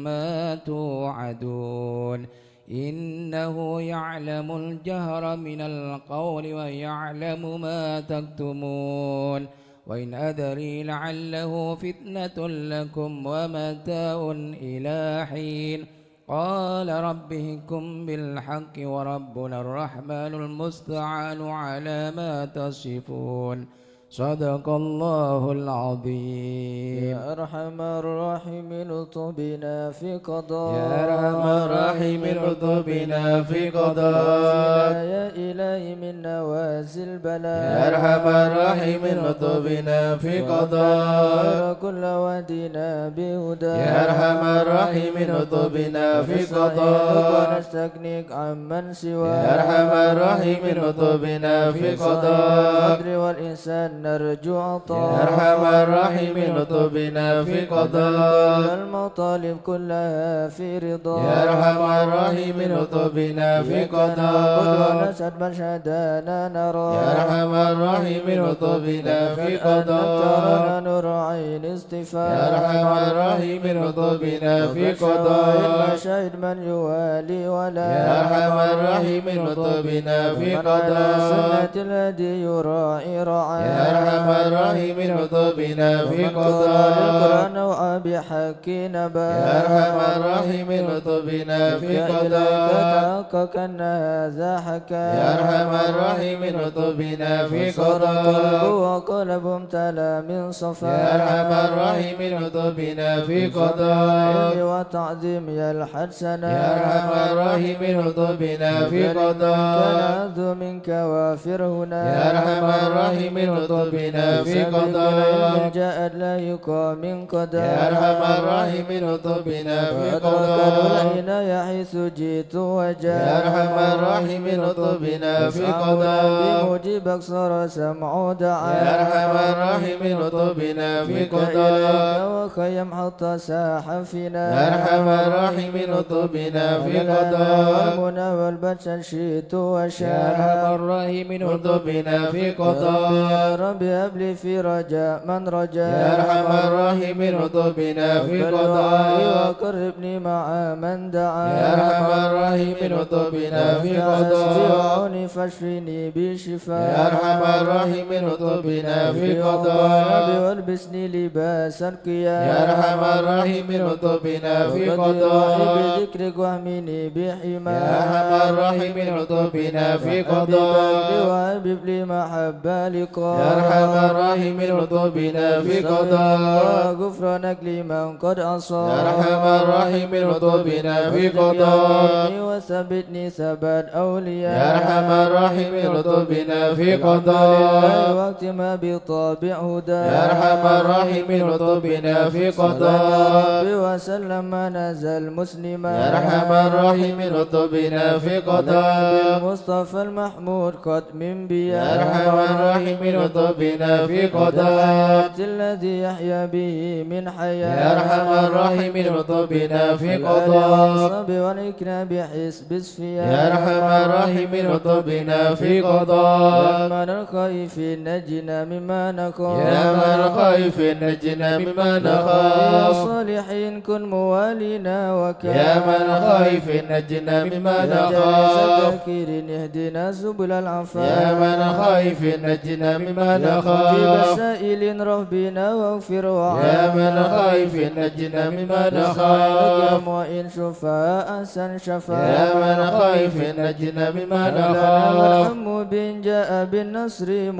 ما توعدون. إنه يعلم الجهر من القول ويعلم ما تكتمون وإن أدري لعله فتنة لكم ومتاع إلى حين قال رب احكم بالحق وربنا الرحمن المستعان على ما تصفون صدق الله العظيم. يا أرحم الراحمين الطف بنا في قضاء يا أرحم الراحمين الطف بنا في قضاء يا إلهي من نوازل البلاء يا أرحم الراحمين الطف بنا في قضاء كل وادنا بهدى يا أرحم الراحمين الطف بنا في قضاء ونستغنيك عمن سوى يا أرحم الراحمين الطف بنا في قضاء القدر والإنسان نرجو عطاء يا أرحم الراحمين الطف بنا في قضاء المطالب كلها في رضا يا أرحم الراحمين الطف بنا في قضاء ونسعد مشهدنا نرى يا أرحم الراحمين الطف بنا في قضاء نور عين استفاء يا أرحم الراحمين الطف بنا في قضاء شاهد من يوالي ولا يا أرحم الراحمين الطف بنا في من على قضاء سنة الذي يراعي رعاه يا أرحم الراحمين الطف بنا في قضاء القرآن وبحق نبا يا أرحم الراحمين الطف بنا في قضاء تحقق أن هذا حكى يا أرحم الراحمين الطف بنا في صار قضاء قلب وقلب امتلأ من صفا يا أرحم الراحمين الطف بنا في قضاء وتعظيم يلحد سنا يا أرحم الراحمين الطف بنا في قضاء كنعذ منك وافر هنا يا أرحم الراحمين الطف بنا في سابق قضاء العلم جاءت لا يقام من قدر يا أرحم الراحمين الطف بنا في وأدرك قضاء العناية حيث جئت وجاء يا أرحم الراحمين الطف بنا في قضاء بموجبك صار سمع دعاء يا أرحم الراحمين الطف بنا في قضاء وخيم حتى ساح فينا يا أرحم الراحمين الطف بنا في قضاء والمنى والبشر شئت يا وشاء أرحم الراحمين الطف بنا في يا قضاء رب هب لي في رجاء من رجاء يا أرحم الراحمين الطف بنا في قضاء وقربني مع من دعا يا أرحم الراحمين الطف بنا في قضاء وعوني فاشفني بشفاء يا أرحم الراحمين الطف بنا في قضاء والبسني لباس القيام يا أرحم الراحمين الطف بنا في قضاء بذكرك واهمني بحماك يا أرحم الراحمين الطف بنا في قضاء وهبب لي محبة لقاء يا أرحم الراحمين الطف بنا في قضاء غفرانك لمن قد عصى يا أرحم الراحمين الطف بنا في قضاء وثبتني ثبات أولياء يا أرحم الراحمين الطف بنا في قضاء وقت ما بطابع هدى يا أرحم الراحمين الطف بنا في قضاء وسلم ما نزل مسلما يا أرحم الراحمين الطف بنا في قضاء المصطفى المحمود قد من بيا يا أرحم الراحمين الطف بنا في قضاء الذي يحيا به من حياة يا أرحم الراحمين الطف بنا في قضاء الصب والإكرام بحسب الصفياء يا أرحم الراحمين الطف بنا في قضاء يا من الخائف نجنا مما نخاف يا من الخائف نجنا مما يا نخاف صالحين كن موالينا وكان يا من الخائف نجنا مما نخاف ذاكرين اهدنا سبل العفاف يا من الخائف نجنا مما مجيب نخاف السائلين ربنا واغفر يا من الخائف نجنا مما نخاف وإن شفاء أحسن شفاء يا من الخائف نجنا مما نخاف والهم بن جاء بالنصر يا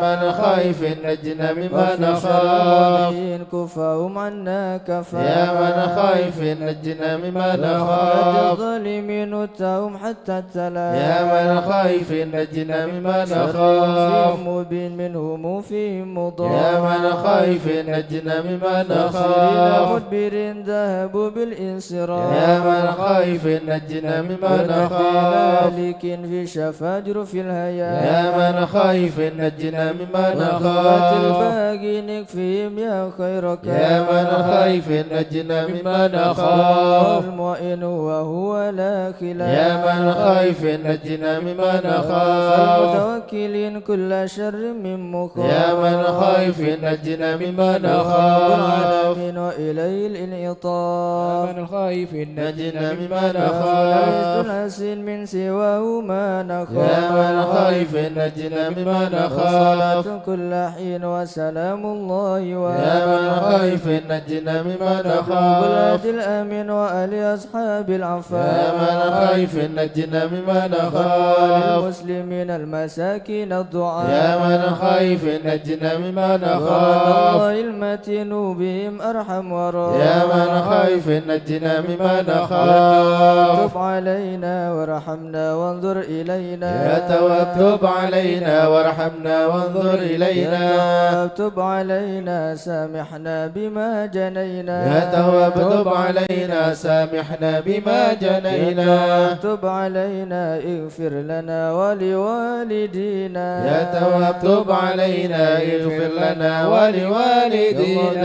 من الخائف نجنا مما نخاف كفاهم عنا كفا يا من الخائف نجنا مما نخاف الظالمين اتهم حتى التلا يا من الخائف نجنا مما نخاف فيهم مبين منهم فيهم مضاف يا من الخائف نجنا مما نخاف مدبر ذهبوا بالانصراف يا من الخائف نجنا مما نخاف مالك في شفاجر في الهيا يا من الخائف نجنا مما نخاف الباقي نكفيهم يا خيرك يا من الخائف نجنا مما نخاف المؤمن وهو لا خلاف يا من الخائف نجنا نجنا مما نخاف المتوكلين كل شر من مخاف يا من خائف نجنا مما نخاف العالمين وإليه الانعطاف من الخائف نجنا مما ليس نخاف الحسين من سواه ما نخاف يا من خائف نجنا مما نخاف صلاة كل حين وسلام الله يا من خائف نجنا مما نخاف ولاد الأمين وآل أصحاب العفاف يا من خائف نجنا مما نخاف للمسلمين المساكين الضعاف يا من خائف نجنا مما وعد نخاف الله المتين بهم أرحم وراء يا من خائف نجنا مما نخاف تب علينا وارحمنا وانظر إلينا يا تواب تب علينا وارحمنا وانظر إلينا تب علينا سامحنا بما جنينا يا تواب تب علينا سامحنا بما جنينا تب علينا اغفر لنا ولوالدينا يا تواب تب علينا اغفر لنا ولوالدينا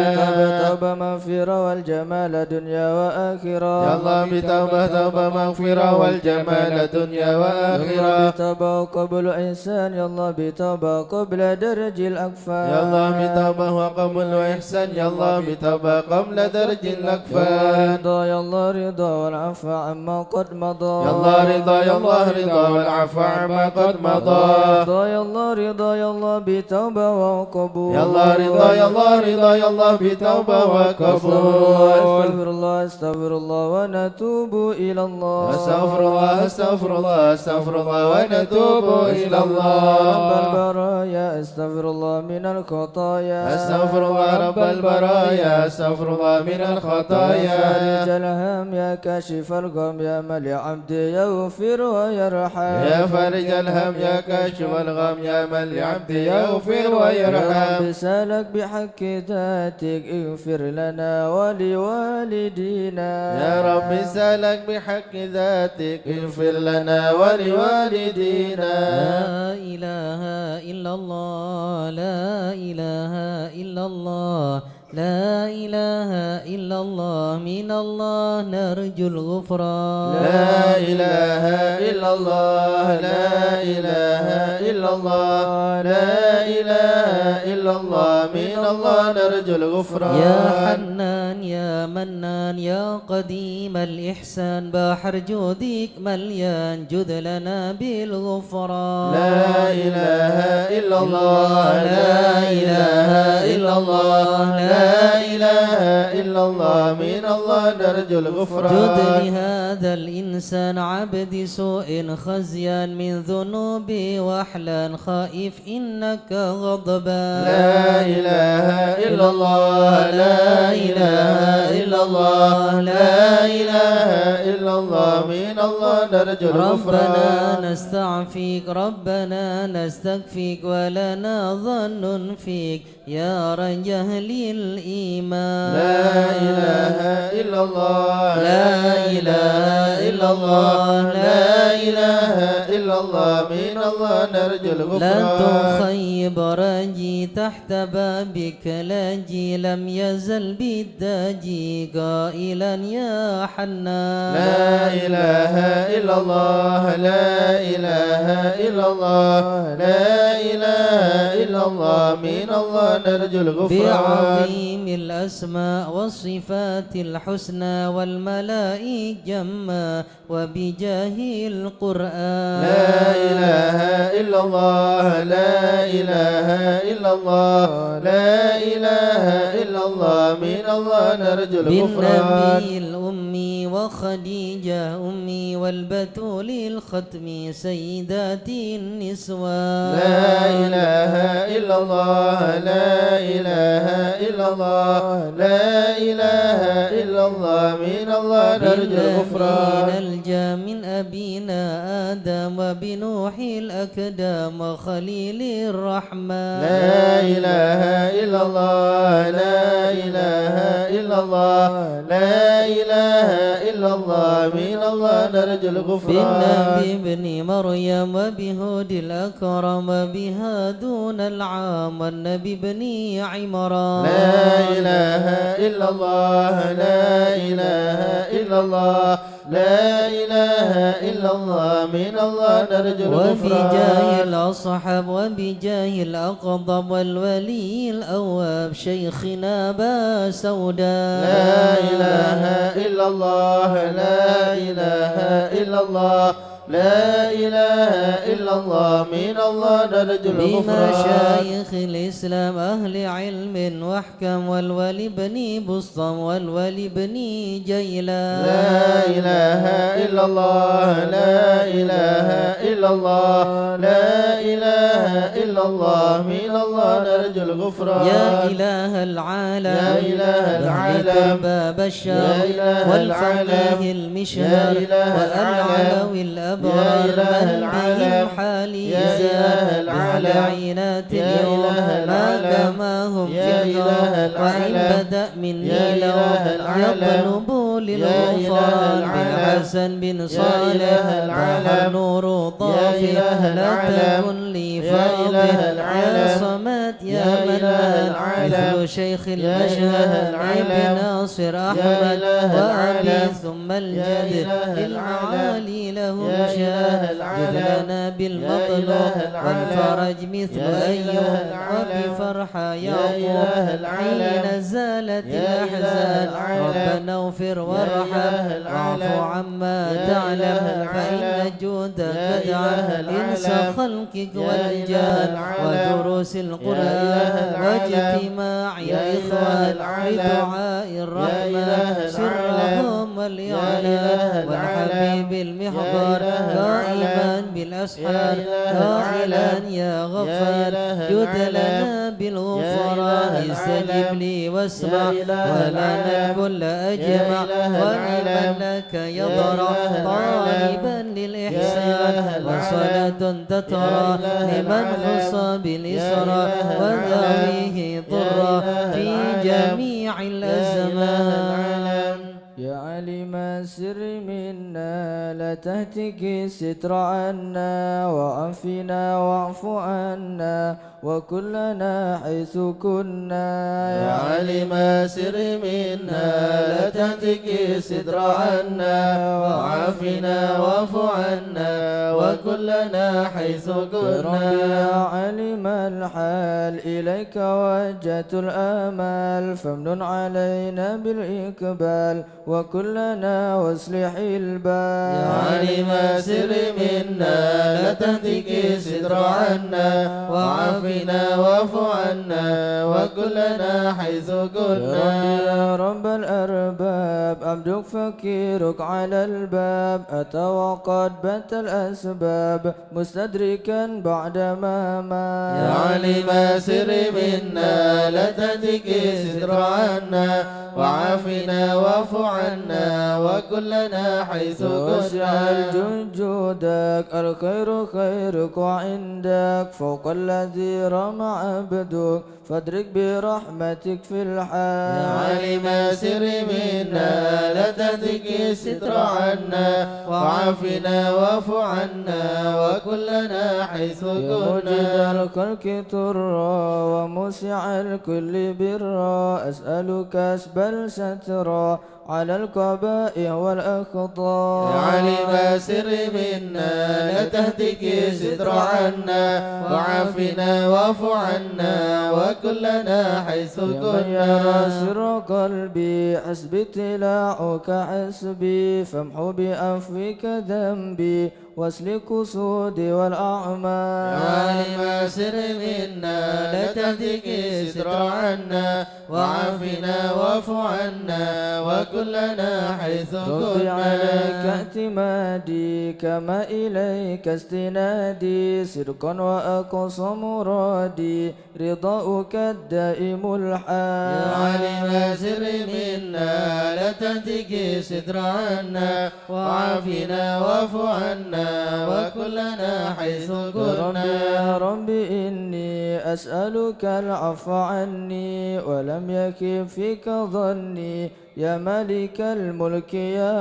توبة مغفرة والجمال دنيا وآخرة يا الله بتوبة توبة مغفرة والجمال دنيا وآخرة بتوبة قبل إحسان يا الله بتوبة قبل درج الأكفان يا الله بتوبة وقبل وإحسان يا الله بتوبة قبل درج الأكفان رضا يا الله رضا والعفو عما قد مضى يا الله رضا يا الله رضا والعفو عما قد مضى رضا يا الله رضا يا الله بتوبة وقبول يا الله رضا يا الله رضا يا الله بتوبة وقبول استغفر الله استغفر الله ونتوب إلى الله استغفر الله استغفر الله استغفر الله ونتوب إلى الله رب البرايا استغفر الله من الخطايا استغفر الله رب البرايا استغفر الله من الخطايا فارج الهم يا كاشف الغم يا من لعبدي يغفر ويرحم يا فارج الهم يا كاشف الغم يا من لعبدي يغفر ويرحم بسالك بحق ذاتك اغفر لنا ولوالدينا يا رب سالك بحق ذاتك اغفر لنا ولوالدينا لا إله إلا الله لا إله إلا الله لا إله إلا الله من الله نرجو الغفران لا إله إلا الله لا إله إلا الله لا إله إلا الله من الله نرجو الغفران يا حنان يا منان يا قديم الإحسان بحر جودك مليان جد لنا بالغفران لا إله إلا الله لا إله إلا الله لا إله إلا الله من الله نرجو الغفران جد لهذا الإنسان عبد سوء خزيان من ذنوبي وحلان خائف إنك غضبان لا إله إلا الله لا إله إلا الله لا إله إلا الله من الله نرجو الغفران ربنا نستعفيك ربنا نستكفيك ولنا ظن فيك يا رجل الإيمان لا إله إلا الله لا إله إلا الله لا إله إلا الله من الله نرجو لا الغفران تخيب رجي تحت بابك لاجي لم يزل بالداجي قائلا يا حنان لا إله إلا الله لا إله إلا الله لا إله إلا الله من الله نرجو الغفران بعظيم الأسماء والصفات الحسنى والملائك جما وبجاه القرآن لا إله إلا الله لا إله إلا الله لا إله إلا الله من الله نرجو الغفران بالنبي الأمي وخديجة أمي والبتول الختم سيدات النسوان لا إله إلا الله لا إله إلا الله لا إله إلا الله من الله نرجو الغفران نلجا من أبينا آدم وبنوح الأكدام وخليل الرحمن لا إله إلا الله لا إله إلا الله لا إله إلا الله من الله نرجو الغفران بالنبي ابن مريم وبهود الأكرم وبها دون العام والنبي ابن عمران لا إله إلا الله لا إله إلا الله لا إله إلا الله من الله نرجو وفي الغفران جاه الأصحاب وبجاه الأقضب والولي الأواب شيخنا أبا سوداء لا إله إلا الله لا إله إلا الله لا إله إلا الله من الله نرجو الغفران بمشايخ الإسلام أهل علم واحكم والولي بن بسطام والولي بن جيلان لا إله إلا الله لا إله إلا الله لا إله إلا الله من الله نرجو الغفران يا إله العالم يا إله العالم باب يا الشام إله والفقيه العالم يا المشهر إله والعلوي العالم الأبرار يا إله من العالم بهم حالي يا إله زاد العالم بالعينات يا اليوم إله ما العالم دماهم يا في إله النار وإن العالم بدأ يا مني لو إله العالم يطلب يا للغفران إله بالحسن بن يا صالح إله العالم ظهر نور يا طافي إله لا العالم تكن لي يا فاضل إله يا العالم صمد يا يا إله منان العالم مثل شيخ يا المشهد إله العالم ابن ناصر يا أحمد إله وأبي العالم ثم يا الجد إله للمعالي لهم يا شان إله العالم جد لنا بالمطلوب إله العالم والفرج مثل يا أيوب إله العالم وبفرحة يا يعقوب إله العالم حين زالت يا إله الأحزان العالم ربنا اغفر يا وارحم إله العالم واعف عما يا تعلم إله فإن العالم جودك يا قد إله إنس العالم خلقك يا والجان إله العالم ودروس يا القرآن إله العالم واجتماع يا إله الإخوان العالم بدعاء يا الرحمن إله سرهم يا والإعلان إله والحبيب العالم المحضر يا إله دائما العالم بالأسحار يا إله قائلا العالم يا يا غفار إله جد العالم لنا بالغفران يا إله استجب العالم لي واسمع يا إله ولا العالم نكل أجمع إله ونعما العالم لك يا يضرع إله طالبا العالم للإحسان يا إله وصلاة العالم تترى يا إله لمن العالم خص بالإسراء يا إله وذويه ضرا العالم في يا إله جميع العالم الأزمان يا علم السر منا لا تهتك ستر عنا وعافنا واعف عنا وكلنا حيث كنا يا عالم سر منا لا تهتك ستر عنا وعافنا واعف عنا وكلنا حيث يا رب كنا يا علم الحال إليك وجهت الآمال فامنن علينا بالإقبال وكلنا واصلح البال يا عالم سر منا لا تهتك ستر عنا وعافنا واعف عنا وكلنا حيث كنا يا رب الأرباب عبدك فكيرك على الباب أتى وقد بات الأسباب مستدركا بعدما ما يا عالم سر منا لا تهتك ستر عنا وعافنا واعف عنا وكلنا حيث وسع كنا الجود جودك الخير خيرك وعندك فوق الذي رمى عبدك فادرك برحمتك في يا الحال عالم سر منا لا تهتك ستر عنا وعافنا واعف عنا وكلنا حيث يا كنا مجد الخلق طرا وموسع الكل برا أسألك أسبل سترا على القبائح والأخطاء يا عالم سر منا لا تهتك ستر عنا وعافنا واعف عنا وكلنا حيث يا من كنا يرى سر قلبي حسبي اتلاعك حسبي فامحو بعفوك ذنبي واسلك قصودي والأعمال يا عالم سر منا لا تهتك ستر عنا وعافنا واعف عنا وكلنا حيث ربي عليك كنا اعتمادي كما إليك استنادي صدقا وأقصى مرادي رضاؤك الدائم يا الحال عالم سر منا لا تهتك ستر عنا وعافنا واعف عنا وكلنا حيث يا ربي كنا يا ربي إني أسألك العفو عني ولم يكن فيك ظني يا ملك الملك يا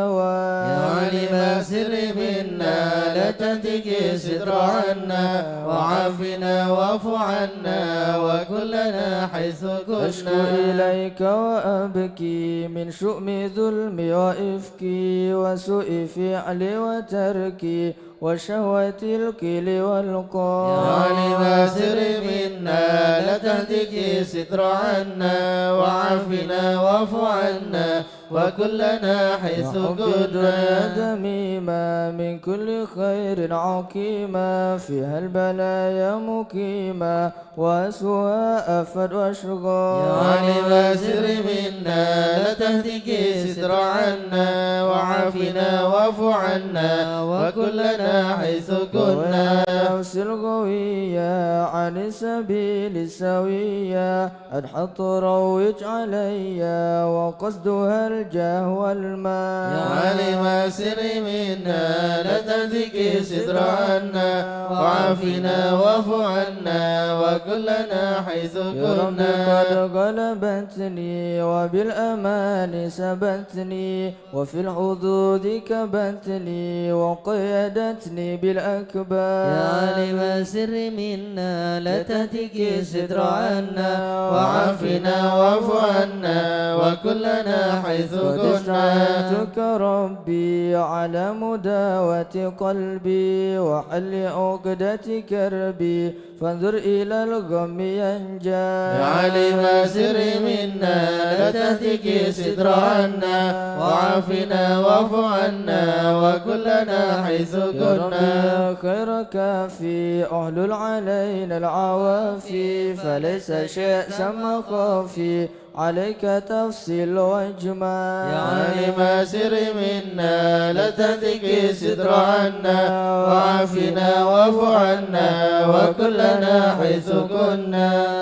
علم سر منا لا تهتك ستر عنا وعافنا واعف عنا وكلنا حيث أشكو كنا إليك وأبكي من شؤم ظلمي وإفكي وسوء فعلي وتركي وشهوة الكل والقال علم سر منا لا تهتك ستر عنا وعافنا واعف عنا وكلنا حيث كنا دميما من كل خير عقيما فيها البلايا مقيما وأسوأ أفد وأشغال علم سر منا لا تهتك ستر عنا وعافنا واعف عنا وكلنا حيث كنا نفس الغوية عن السبيل السوية أدحط روج عليا وقصدها الجاه والمال علم سر منا لا تهتك ستر عنا وعافنا واعف عنا وكلنا حيث يا رب كنا قد غلبتني وبالأمان سبتني وفي الحدود كبتني وقيدتني بالأكبار يا عالم سر منا لا تهتك ستر عنا وعافنا واعف عنا وكلنا حيث كنا استعنتك ربي على مداوة قلبي وحل عقدة كربي فانظر إلى الغم ينجى علم سر منا لا تهتك ستر عنا وعافنا واعف عنا وكلنا حيث يا كنا ربي خيرك في أهل علينا العوافي فليس شيء سما خافي عليك تفصيل واجمال يا علم سر منا لا تهتك ستر عنا وعافنا واعف عنا وكلنا حيث كنا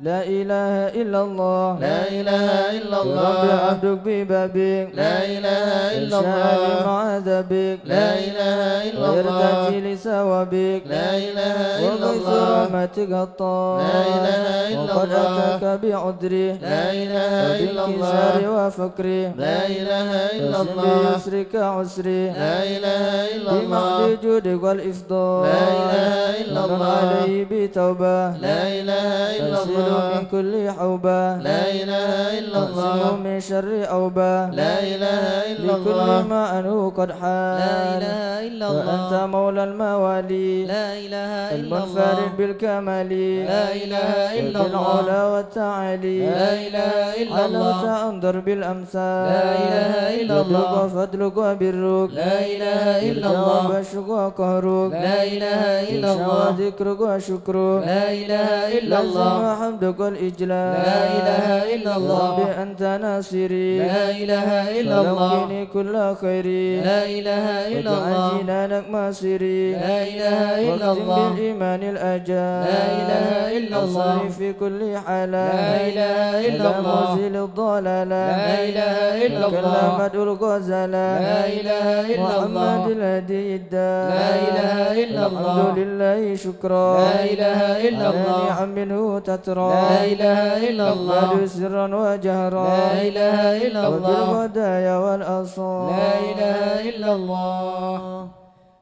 لا إله إلا الله لا إله إلا رب الله عبدك ببابك لا إله إلا شاء الله مع ذبك لا إله إلا الله ويرتجي لثوابك لا إله إلا وغيث الله رحمتك الطال لا إله إلا وقد الله أتاك بعذري لا إله إلا وبانكسار الله وفقري لا إله إلا وسم الله بيسرك عسري لا إله إلا بمحض الله جودك والإفضال لا إله إلا ومن الله عليه بتوبة لا إله إلا تغسل من الله كل حوبة لا إله إلا واغسله الله من شر أوبة لا إله إلا لكل الله ما أنه قد حال لا إله إلا وأنت الله مولى الموالي لا إله إلا المنفرد الله بالكمال لا إله إلا الله بالعلا والتعالي لا إله إلا علوت الله أنظر بالأمثال لا إله إلا الله جودك وفضلك وبرك لا إله إلا الله وبشرك وقهرك لا إله إلا يشاء الله ذكرك وشكرك لا إله إلا الله لازم حمدك والإجلال لا إله إلا الله ربي أنت ناصري لا إله إلا الله فلقني كل خيري لا إله إلا واجعل الله جنانك مصيري لا إله إلا واختم الله بالإيمان الأجال لا إله إلا الله وصلي في كل حالة لا إله إلا إلى الله منزل الضلالة لا إله إلا الله كلمة الغزالة لا إله إلا الله محمد الهدي الدار لا إله إلا الله الحمد لله شكرا لا إله إلا على الله نعم منه تترى لا إله إلا الله أحمد سرا وجهرا لا إله إلا الله وبالغدايا والأصال لا إله إلا الله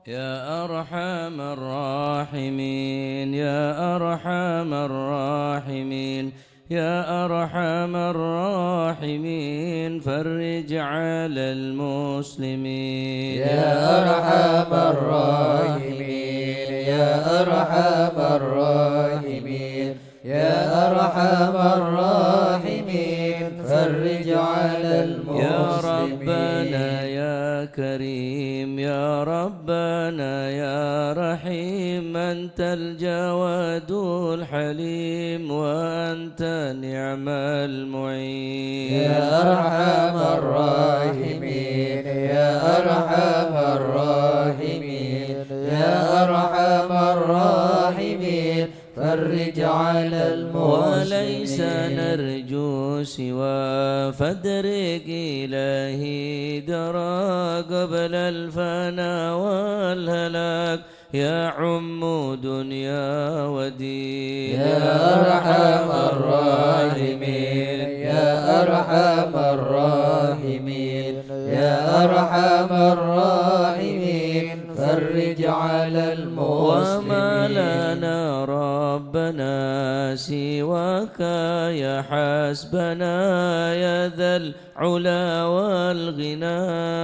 يا أرحم الراحمين يا أرحم الراحمين يا أرحم الراحمين فرج على المسلمين يا أرحم الراحمين يا أرحم الراحمين يا أرحم الراحمين فرج على المسلمين يا ربنا يا كريم يا ربنا يا رحيم أنت الجواد الحليم وأنت نعم المعين يا أرحم الراحمين يا أرحم الراحمين يا أرحم الراحمين فرج على المسلمين وليس نرجو سوى فدرك إلهي درى قبل الفنا والهلاك يعم دنيا ودين يا أرحم الراحمين يا أرحم الراحمين يا أرحم الراحمين فرج على المسلمين وما لنا ربنا سواك يا حسبنا يا ذا العلا والغنى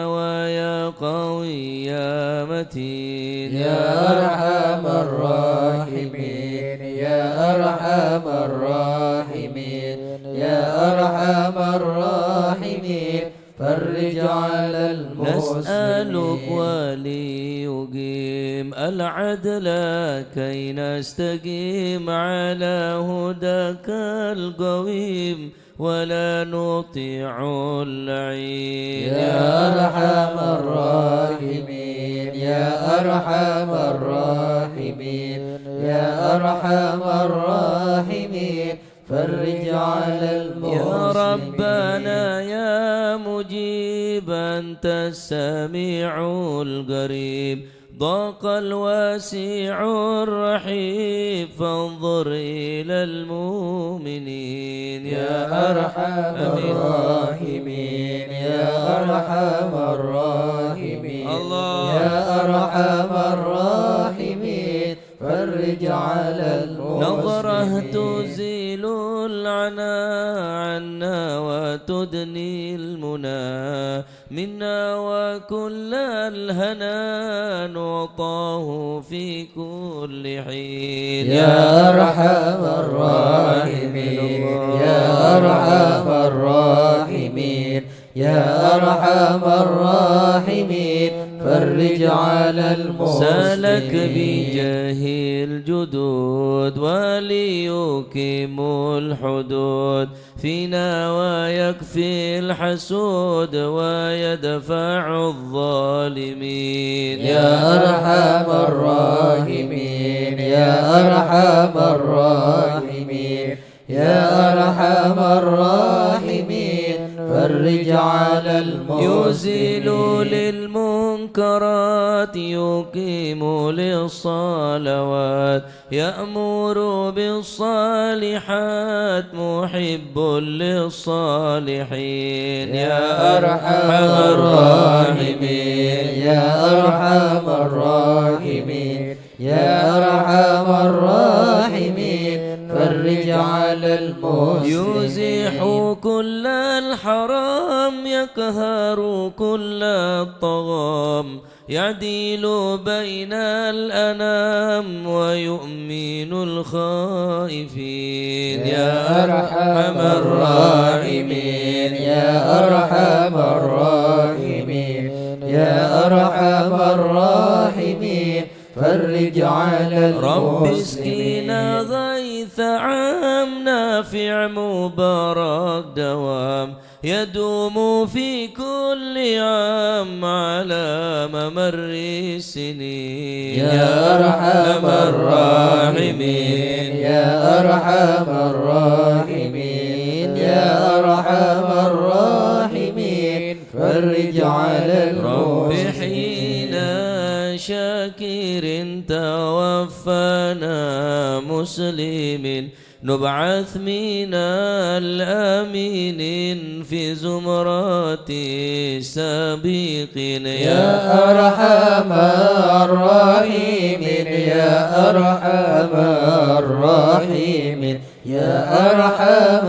ويا قوي يا متين يا أرحم الراحمين يا أرحم الراحمين يا أرحم الراحمين فرج على المسلمين نسألك وليقيم العدل كي نستقيم على هداك القويم ولا نطيع اللعين يا أرحم الراحمين يا أرحم الراحمين يا أرحم الراحمين فرج على المسلمين يا ربنا يا مجيب أنت السميع القريب ضاق الواسع الرحيم فانظر إلى المؤمنين يا أرحم الراحمين يا أرحم الراحمين الله يا أرحم الراحمين فرج على نظره المسلمين تزيل العنا عنا وتدني المنى منا وكل الهنا نعطاه في كل حين يا أرحم الراحمين يا أرحم الراحمين يا أرحم الراحمين فرج على سالك المسلمين بجاه الجدود وليقيم الحدود فينا ويكفي الحسود ويدفع الظالمين يا أرحم الراحمين يا أرحم الراحمين يا أرحم الراحمين فرج على المسلمين يزيل للمنكرات يقيم للصلوات يأمر بالصالحات محب للصالحين يا أرحم الراحمين يا أرحم الراحمين يا أرحم الراحمين فرج على المسلمين يزيح كل الحرام يقهر كل الطغام يعدل بين الأنام ويؤمن الخائفين يا أرحم الراحمين يا أرحم الراحمين يا أرحم الراحمين فرج على رب المسلمين اسقنا غيث عام نافع مبارك دوام يدوم في كل عام على ممر السنين يا أرحم الراحمين يا أرحم الراحمين يا أرحم الراحمين فرج على رب المسلمين حين شاكر توفنا مسلمين نبعث من الآمنين في زمرات السابقين يا أرحم الراحمين يا أرحم الراحمين يا أرحم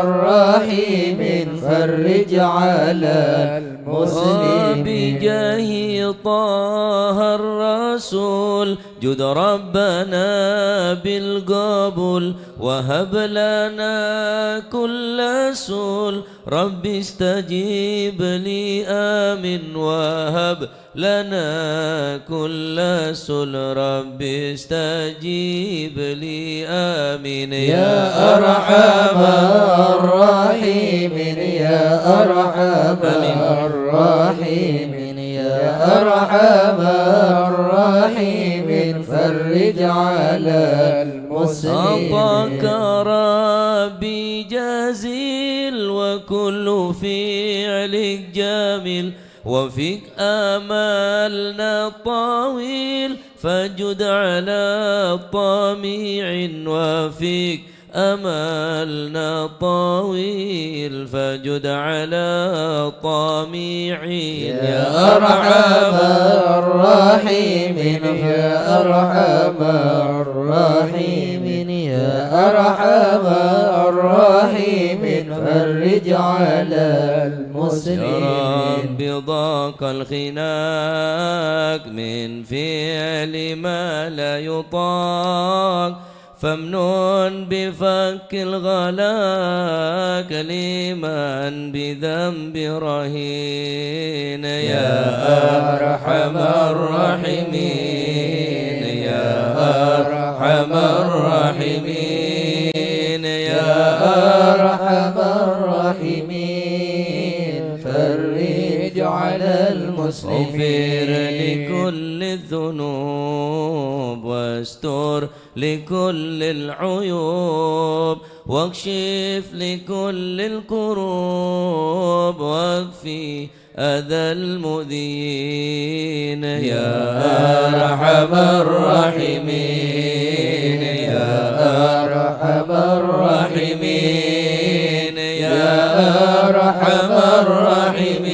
الراحمين فرج على المسلمين بجاه طه الرسول جد ربنا بالقبول وهب لنا كل سول رب استجيب لي آمين وهب لنا كل سول رب استجيب لي آمين يا أرحم الراحمين يا أرحم الراحمين يا أرحم الراحمين فرج على المسلمين أعطاك ربي جزيل وكل فعلك جميل وفيك آمالنا طويل فجد على طامع وفيك أملنا طويل فجد على طامع يا أرحم الراحمين يا أرحم الراحمين يا أرحم الراحمين فرج على المسلمين يا رب ضاق الخناق من فعل ما لا يطاق فامنون بفك الغلاك لمن بذنب رهين يا أرحم الراحمين يا أرحم الراحمين يا أرحم الراحمين فرج على المسلمين اغفر لكل الذنوب واستر لكل العيوب واكشف لكل الكروب واكفي أذى المؤذين يا أرحم الراحمين يا أرحم الراحمين يا أرحم الراحمين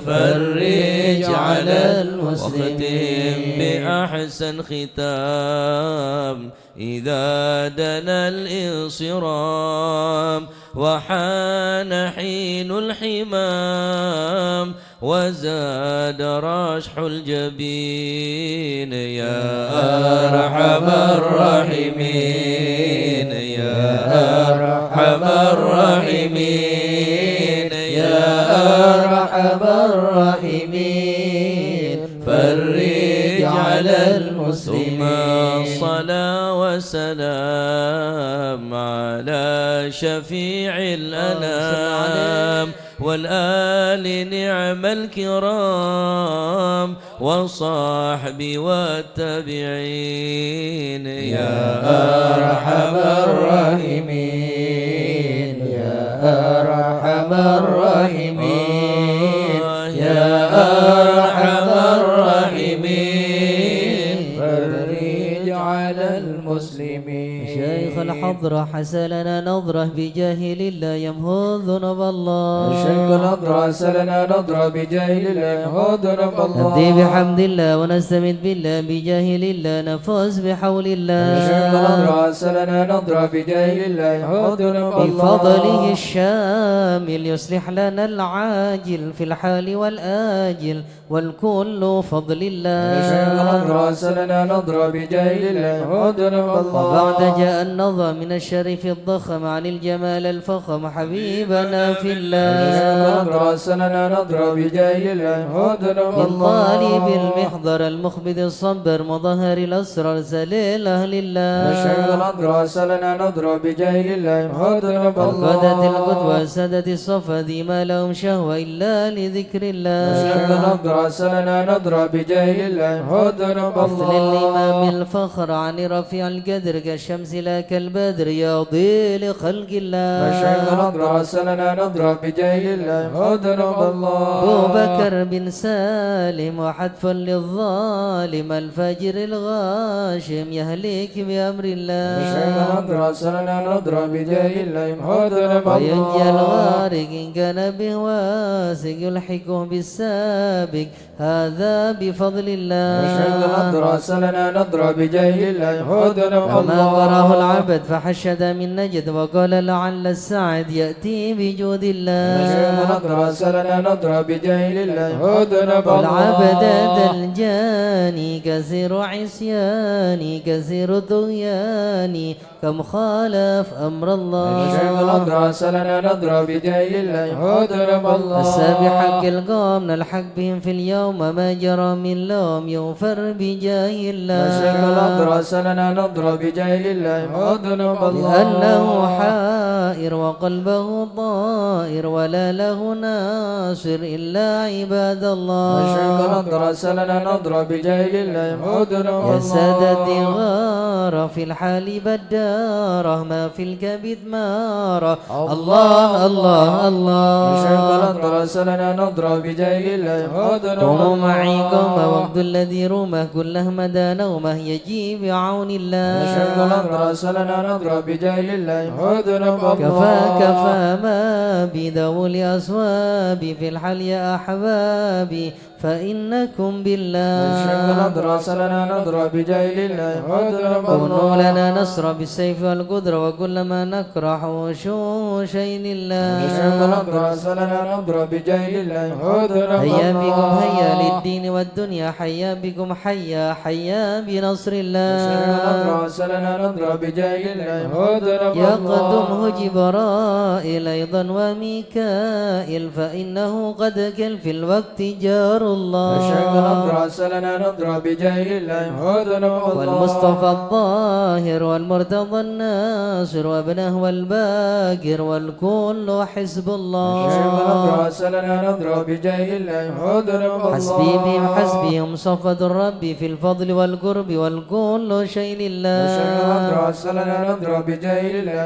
فرج على المسلمين بأحسن ختام إذا دنا الانصرام وحان حين الحمام وزاد رشح الجبين يا أرحم الراحمين يا أرحم الراحمين يا أرحم الراحمين فرج على المسلمين ثم صلاة وسلام على شفيع الأنام والآل نعم الكرام والصحب والتابعين يا أرحم الراحمين يا أرحم الراحمين يا أرحم الراحمين فرج على المسلمين شيخ الحضرة حسلنا نظرة بجاه لله يمهو ذنوب الله الشيخ الأضرع سلنا نضرب بجاه الله يمهد ذنوب الله نبدي بحمد الله ونستمد بالله بجاه لله نفوز بحول الله الشيخ الأضرع سلنا نضرب بجاه الله يمهد ذنوب الله بفضله الشامل يصلح لنا العاجل في الحال والآجل والكل فضل الله الشيخ الأضرع سلنا نضرب بجاه الله يمهد ذنوب الله وبعد جاء النظر من الشريف الضخم عن الجمال الفخم حبيبنا في الله رأسنا نضرب بجاه الله يمهد ذنوب من الله طالب المحضر المخبد الصبر مظهر الأسرار سليل أهل الله الشيخ رأسنا نضرب بجاه الله يمهد ذنوب الله قادت القدوة سادت الصفا ذي ما لهم شهوة إلا لذكر الله الشيخ رأسنا نضرب بجاه الله يمهد ذنوب مثل الله الإمام الفخر عن رفيع القدر كالشمس لا كالبدر يضي لخلق الله الشيخ رأسنا نضرب بجاه الله يمهد ذنوب الله أبو بكر بن سالم وحتف للظالم الفجر الغاشم يهلك بأمر الله الشيخ رأسنا نضرب بجاه الله يمهد ذنوب الله وينجي الغارق إن كان به واسق يلحقه بالسابق هذا بفضل الله الشيخ رأسنا نضرب بجاه الله يمهد ذنوب لما الله قرأه العبد فحشد من نجد وقال لعل السعد يأتي بجود الله الشيخ رأسنا نضرب بجاه الله يمهد ذنوب الله والعبد دلجاني كثير عصياني كثير طغياني كم خالف أمر الله الشيخ رأسنا نضرب بجاه الله يمهد ذنوب الله السابحك القوم نلحق بهم في اليوم ما جرى من لوم يغفر بجاه الشيخ الله رأسنا نضرب بجاه الله يمهد ذنوب الله لأنه حائر وقلبه طائر ولا له ناصر إلا عباد الله الشيخ رأسنا نضرب بجاه الله يمهد ذنوب يا الله سادتي نار في الحال بدارة ما في الكبد مارة الله الله الله شيخ الأندرس لنا نضرب بجيل الله قوموا معي قوم وقت الذي رومه كله مدى نومه يجي بعون الله شيخ الأندرس لنا نضرب بجيل الله كفى كفى ما بذوي الأصواب في الحل يا أحبابي فإنكم بالله شيخ الأندرس لنا نضرب بجيل الله كونوا لنا نصر بالسيف والقدرة وكل ما نكره وشوشين الله شيخ الأندرس لنا نضرب بجيل الله هيا بكم هيا للدين والدنيا حيا بكم حيا حيا بنصر الله شيخ الأندرس لنا نضرب بجيل الله يقدمه جبرائيل أيضا وميكائيل فإنه قد كل في الوقت جار الله شيخ الأندرس لنا نضرب بجيل الله والمصطفى الظاهر والمرتضى الناصر وابنه والباقر والكل حزب الله شيخ الأندرس لنا نضرب بجيل الله حسبي بهم حسبهم صفة الرب في الفضل والقرب والكل شيء لله شيخ الأندرس لنا نضرب بجيل الله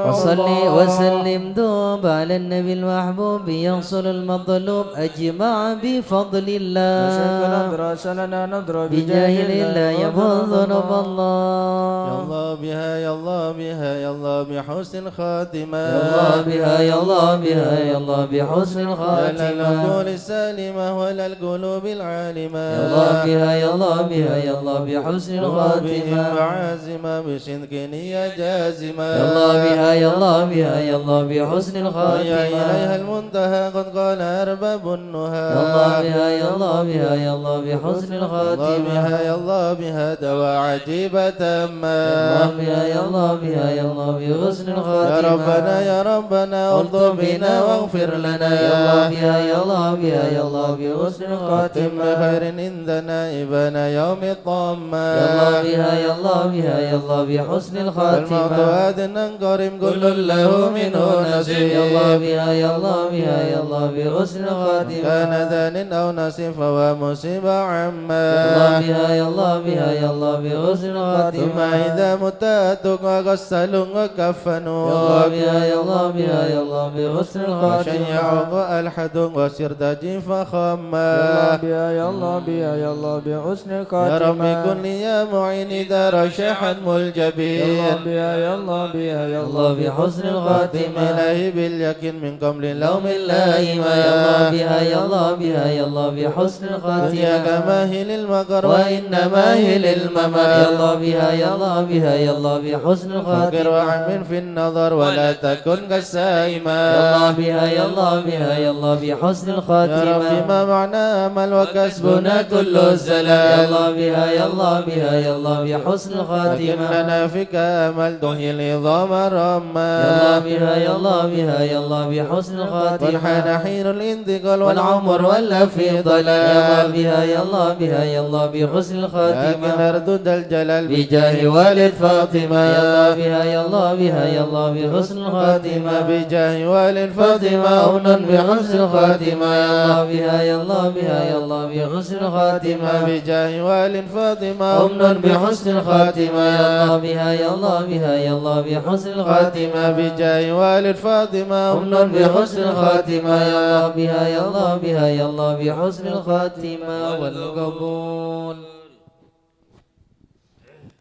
وصلي وسلم دوب على النبي المحبوب يحصل المطلوب أجمع بفضل شيخ الله الأندرس لنا نضرب بجاهل الله يبوظ ذنوب يا الله الله بها يا الله بها يا الله بحسن الخاتمة يا الله بها يا الله بها يا الله بحسن ولا الخاتمة العقول السالمة ولا القلوب العالمة يا الله بها يا الله بها يا الله بحسن وبهم الخاتمة عازمة بصدق نية جازمة يا الله بها يا الله بها يا الله بحسن ويا إليها الخاتمة المنتهى قد قال أرباب النهى يا الله بها يا الله بها يا الله بحسن الله الخاتمة بها يا الله بها دواء عجيبة يا ما الله بها يا الله بها يا الله بحسن يا الخاتمة ربنا يا ربنا الطف بنا واغفر لنا يا الله بها يا الله بها يا الله بحسن ختم الخاتمة بخير عندنا إبنا يوم الطامة يا الله بها يا الله بها يا الله بحسن الموت الخاتمة أدنى قريب كل له منه نصيب يا الله بها يا الله بها يا الله بحسن الخاتمة كان ذان أو نصيب فهو مصيبة يا الله عما بها يا الله بها يا الله بحسن ثم الخاتمة إذا متاتك وغسلوا يا الله وكفنوا بها يا الله بها يا الله بحسن الخاتمة وشيعوا وألحدوا وسرت جيف يا الله خما بها يا الله بها يا الله بحسن يا الخاتمة ربي كن لي يا معين إذا رشح يا الله ملجبين بها يا الله بها يا يا الله بحسن الخاتمة إلهي باليقين من قبل اللوم اللائمة يا الله بها يا الله بها يا الله بحسن يا الخاتمة كما هي للمقر وإنما هي للممات يا الله بها يا الله بها يا الله بحسن فقر الخاتمة وعمل في النظر ولا تكن كالسائمة يا الله بها يا الله بها يا الله بحسن يا ربي الخاتمة ما معنى أمل وكسبنا كل يا الزلال الله بها يا الله بها يا الله بحسن لكن الخاتمة لنا فيك أمل تحيي العظام يا الله رما بها يا الله بها يا الله بحسن الخاتمة والحان حين الانتقال والعمر ولا في يا الله ضلال بها يا الله بها يا الله بحسن لكن الخاتمة أردد الجلال بجاه والد فاطمة يا الله بها يا الله بها يا الله بحسن الخاتمة بجاه والد فاطمة أمنا بحسن الخاتمة يا الله بها يا الله بها يا الله بحسن الخاتمة بجاه والد فاطمة أمنا بحسن الخاتمة يا الله بها يا الله بها يا الله بحسن الخاتمة بجاه والد فاطمة أمنا بحسن الخاتمة يا الله بها يا الله بها يا الله بحسن الخاتمة والقبول.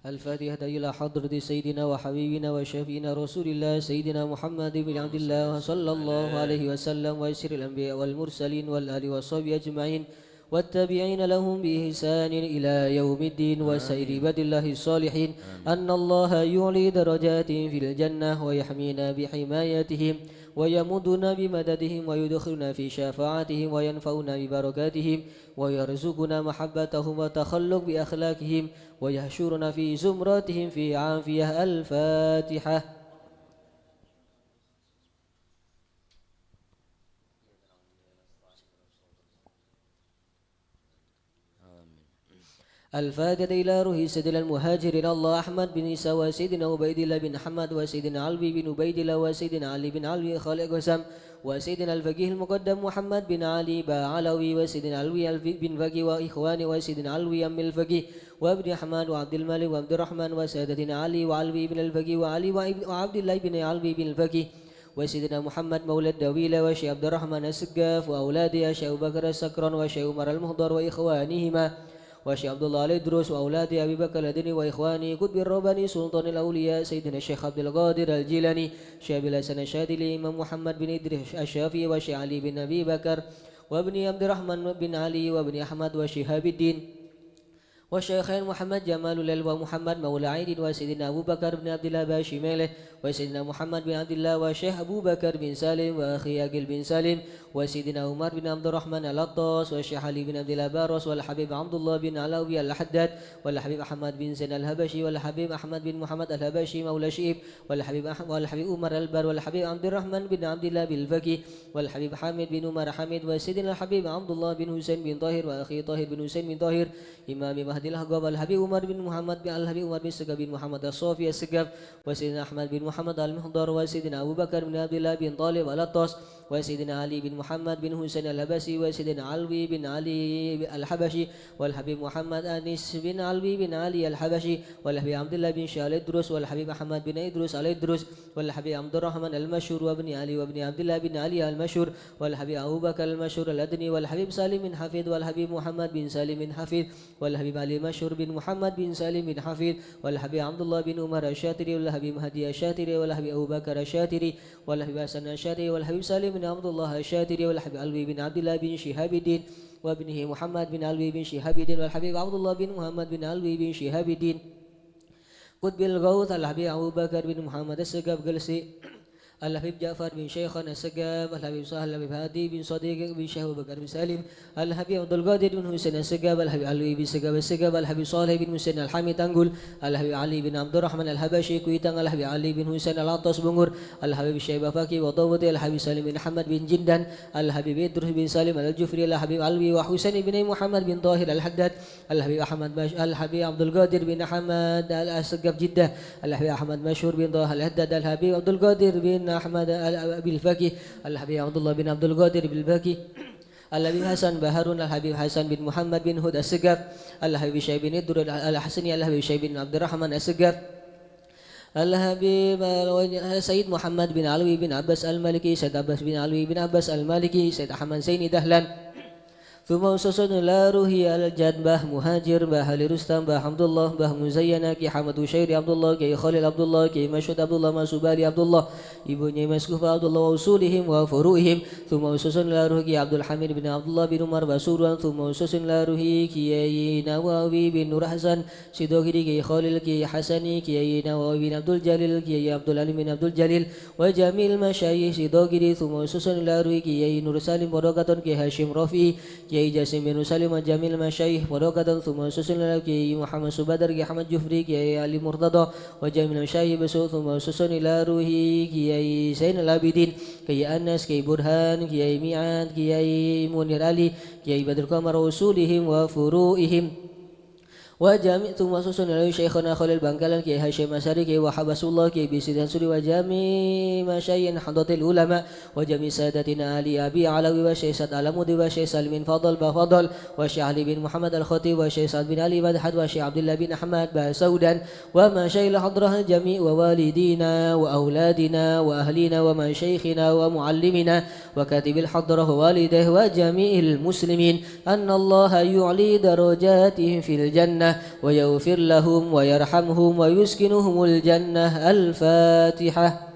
الفاتحة إلى حضرة سيدنا وحبيبنا وشفينا رسول الله سيدنا محمد بن عبد الله صلى الله عليه وسلم ويسر الأنبياء والمرسلين والآل والصحبه أجمعين والتابعين لهم بإحسان إلى يوم الدين وسائر عباد الله الصالحين أن الله يعلي درجاتهم في الجنة ويحمينا بحمايتهم ويمدنا بمددهم ويدخلنا في شفاعتهم وينفعنا ببركاتهم ويرزقنا محبتهم وتخلق بأخلاقهم ويحشرنا في زمرتهم في عافية. الفاتحة. الفاتحة إلى روح سيدنا المهاجرين الله أحمد بن عيسى وسيدنا عبيد الله بن محمد وسيدنا علي بن عبيد الله وسيدنا علي بن علي خالق وسام وسيدنا الفقيه المقدم محمد بن علي بعلوي وسيدنا علوي بن فقيه وإخواني وسيدنا علوي أم الفقيه وابن أحمد وعبد الملك وعبد الرحمن وسادتنا علي وعلوي بن الفقيه وعلي وعبد الله بن علوي بن الفقيه وسيدنا محمد مولى الدويلة وشيخ عبد الرحمن السقاف وأولاده شيخ بكر السكران وشيخ عمر المهضر وإخوانهما وشيخ عبد الله الإدروس وأولاد أبي بكر الأدني وإخواني قطب الرباني سلطان الأولياء سيدنا الشيخ عبد القادر الجيلاني شيخ الحسن الشاذلي إمام محمد بن إدريس الشافعي وشيخ علي بن أبي بكر وابن عبد الرحمن بن علي وابن أحمد وشهاب الدين والشيخين محمد جمال الليل ومحمد مولى عيد وسيدنا أبو بكر بن عبد الله باشي ميله وسيدنا محمد بن عبد الله وشيخ أبو بكر بن سالم وأخي أقل بن سالم وسيدنا عمر بن عبد الرحمن العطاس والشيخ علي بن عبد الله باروس والحبيب عبد الله بن علاوي الحداد والحبيب أحمد بن زين الهبشي والحبيب أحمد بن محمد الهبشي مولى شيب والحبيب عمر البر والحبيب عبد الرحمن بن عبد الله بالفقي والحبيب حامد بن عمر حامد وسيدنا الحبيب عبد الله بن حسين بن طاهر وأخي طاهر بن حسين بن طاهر إمام مهدي الأحقاب الحبيب عمر بن محمد بن الحبيب عمر بن سقاف بن محمد الصوفي السقاف وسيدنا أحمد بن محمد المحضر وسيدنا أبو بكر بن عبد الله بن طالب الأطاس وسيدنا علي بن محمد بن حسين الهبسي وسيدنا علوي بن علي الحبشي والحبيب محمد أنيس بن علوي بن علي الحبشي والحبيب عبد الله بن شال الدروس والحبيب أحمد بن إدروس علي الدروس والحبيب عبد الرحمن المشهور وابن علي وابن عبد الله بن علي المشهور والحبيب أبو بكر المشهور الأدني والحبيب سالم بن حفيظ والحبيب محمد بن سالم بن حفيظ والحبيب علي مشهور بن محمد بن سالم بن حفيظ والحبيب عبد الله بن عمر الشاتري والحبيب مهدي الشاتري والحبيب أبو بكر الشاتري والحبيب حسن الشاتري والحبيب سالم بن عبد الله الشاتري والحبيب علوي بن عبد الله بن شهاب الدين وابنه محمد بن علوي بن شهاب الدين والحبيب عبد الله بن محمد بن علوي بن شهاب الدين قطب الغوث الحبيب أبو بكر بن محمد السقاف قلسي الحبيب جعفر بن شيخنا السقاف الحبيب صالح الحبيب هادي بن صديق بن شيخ أبو بكر بن سالم الحبيب عبد القادر بن حسين السقاف الحبيب علوي بن السقاف الحبيب صالح بن حسين الحامي تنقل الحبيب علي بن عبد الرحمن الحبشي كويتان الحبيب علي بن حسين العطاس بنغور الحبيب الشيبة فاكي وضوضي الحبيب سالم بن محمد بن جندان الحبيب إدرس بن سالم الجفري الحبيب علوي وحسين بن محمد بن طاهر الحداد الحبيب أحمد الحبيب عبد القادر بن حمد السقاف جدة الحبيب أحمد مشهور بن طه الحداد الحبيب عبد القادر بن أحمد بالفقي الحبيب عبد الله بن عبد القادر بالفقي الحبيب حسن بهارون الحبيب حسن بن محمد بن هود السقاف الحبيب شيب بن الدر الحسني الحبيب شيب بن عبد الرحمن السقاف الحبيب سيد محمد بن علوي بن عباس المالكي سيد عباس بن علوي بن عباس المالكي سيد أحمد زيني دهلان ثم وسوسن لا روحي الجد به مهاجر به علي رستم به حمد الله به مزينة كي حمد شيري عبد الله كي خالد عبد الله كي مشهد عبد الله مسوبالي عبد الله ibunya مسكوف عبد الله وأصولهم وفروعهم ثم وسوسن لا روحي عبد الحميد بن عبد الله بن عمر بسوران ثم وسوسن لا روحي كي نواوي بن نور حسن سيدوكي كي خالد كي حسني كي نواوي بن عبد الجليل كي عبد العليم بن عبد الجليل وجميع المشايخ سيدوكي ثم وسوسن لا روحي كي نور سالم بركة كي هاشم رفيع كي جاسم بن سالم جميل المشايخ بركة ثم سسن كي محمد سبادر كي حمد جفري كي علي مرتضى وجميل المشايخ بسوء ثم سسن إلى روحي كي سين العابدين كي أنس كي برهان كي ميعاد كي منير علي كي بدر قمر وصولهم وفروئهم وجميع ثم سسن إلى شيخنا خليل بنكالان كي هاشم مساري كي وحبس الله كي بسيدان سوري وجميع مشايخ حضرة العلماء وجميع سادتنا علي أبي علوي وشيخ سعد علمودي وشيخ سالم فضل بفضل وشيخ علي بن محمد الخطيب وشيخ سعد بن علي مدحت وشيخ عبد الله بن أحمد بسودا ومشايخ حضرها الجميع ووالدينا وأولادنا وأهلنا ومشايخنا ومعلمنا وكاتب الحضرة ووالده وجميع المسلمين أن الله يعلي درجاتهم في الجنة ويغفر لهم ويرحمهم ويسكنهم الجنة. الفاتحة.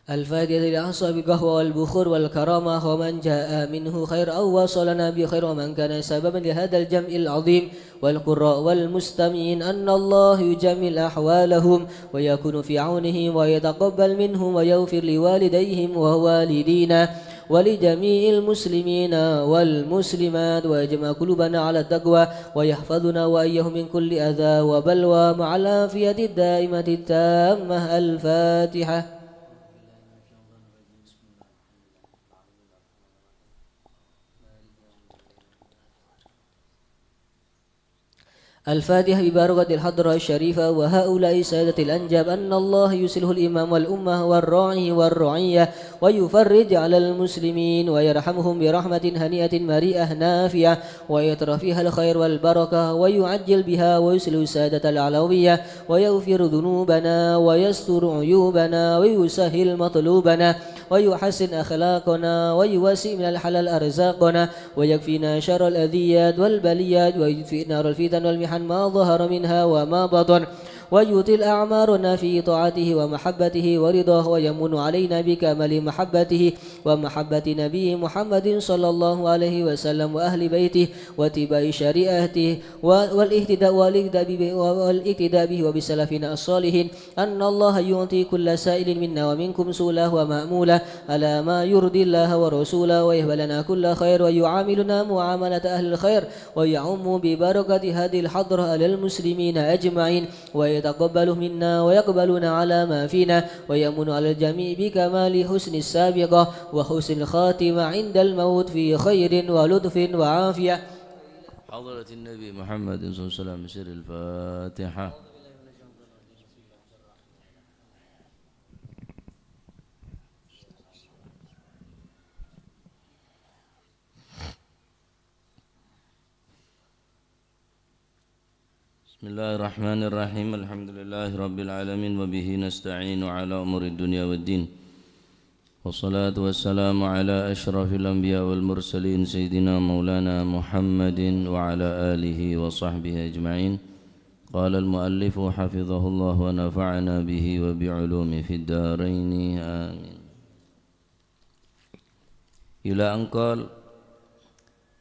الفاتحة لأصحاب القهوة والبخور والكرامة ومن جاء منه خير أو وصلنا بخير ومن كان سببا لهذا الجمع العظيم والقراء والمستمعين أن الله يجمل أحوالهم ويكون في عونهم ويتقبل منهم ويغفر لوالديهم ووالدينا ولجميع المسلمين والمسلمات ويجمع قلوبنا على التقوى ويحفظنا وإياهم من كل أذى وبلوى مع العافية الدائمة التامة. الفاتحة. الفاتحة ببركة الحضرة الشريفة وهؤلاء سادة الأنجاب أن الله يسله الإمام والأمة والراعي والرعية ويفرج على المسلمين ويرحمهم برحمة هنيئة مريئة نافعة ويترى فيها الخير والبركة ويعجل بها ويسله السادة العلوية ويغفر ذنوبنا ويستر عيوبنا ويسهل مطلوبنا ويحسن أخلاقنا ويوسع من الحلال أرزاقنا ويكفينا شر الأذيات والبليات ويدفئ نار الفتن والمحن ما ظهر منها وما بطن ويطيل أعمارنا في طاعته ومحبته ورضاه ويمن علينا بكمال محبته ومحبة نبيه محمد صلى الله عليه وسلم وأهل بيته واتباع شريعته والاقتداء به وبسلفنا الصالحين أن الله يعطي كل سائل منا ومنكم سؤله ومأموله على ما يرضي الله ورسوله ويهب لنا كل خير ويعاملنا معاملة أهل الخير ويعم ببركة هذه الحضرة على المسلمين أجمعين ويتقبل منا ويقبلنا على ما فينا ويمن على الجميع بكمال حسن السابقة وحسن الخاتمة عند الموت في خير ولطف وعافية. حضرة النبي محمد صلى الله عليه وسلم سر الفاتحة. بسم الله الرحمن الرحيم. الحمد لله رب العالمين وبه نستعين على أمور الدنيا والدين والصلاة والسلام على أشرف الأنبياء والمرسلين سيدنا مولانا محمد وعلى آله وصحبه أجمعين. قال المؤلف حفظه الله ونفعنا به وبعلوم في الدارين آمين. إلى أن قال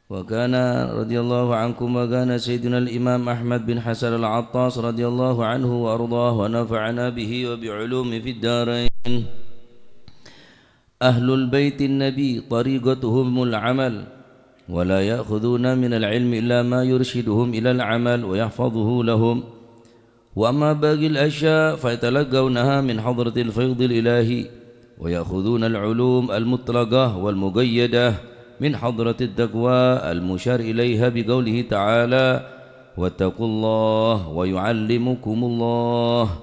وكان رضي الله عنكم وكان سيدنا الإمام أحمد بن حسن العطاس رضي الله عنه وأرضاه ونفعنا به وبعلوم في الدارين. أهل البيت النبي طريقتهم العمل ولا يأخذون من العلم إلا ما يرشدهم إلى العمل ويحفظه لهم، وأما باقي الأشياء فيتلقونها من حضرة الفيض الإلهي ويأخذون العلوم المطلقة والمقيدة من حضرة التقوى المشار إليها بقوله تعالى واتقوا الله ويعلمكم الله.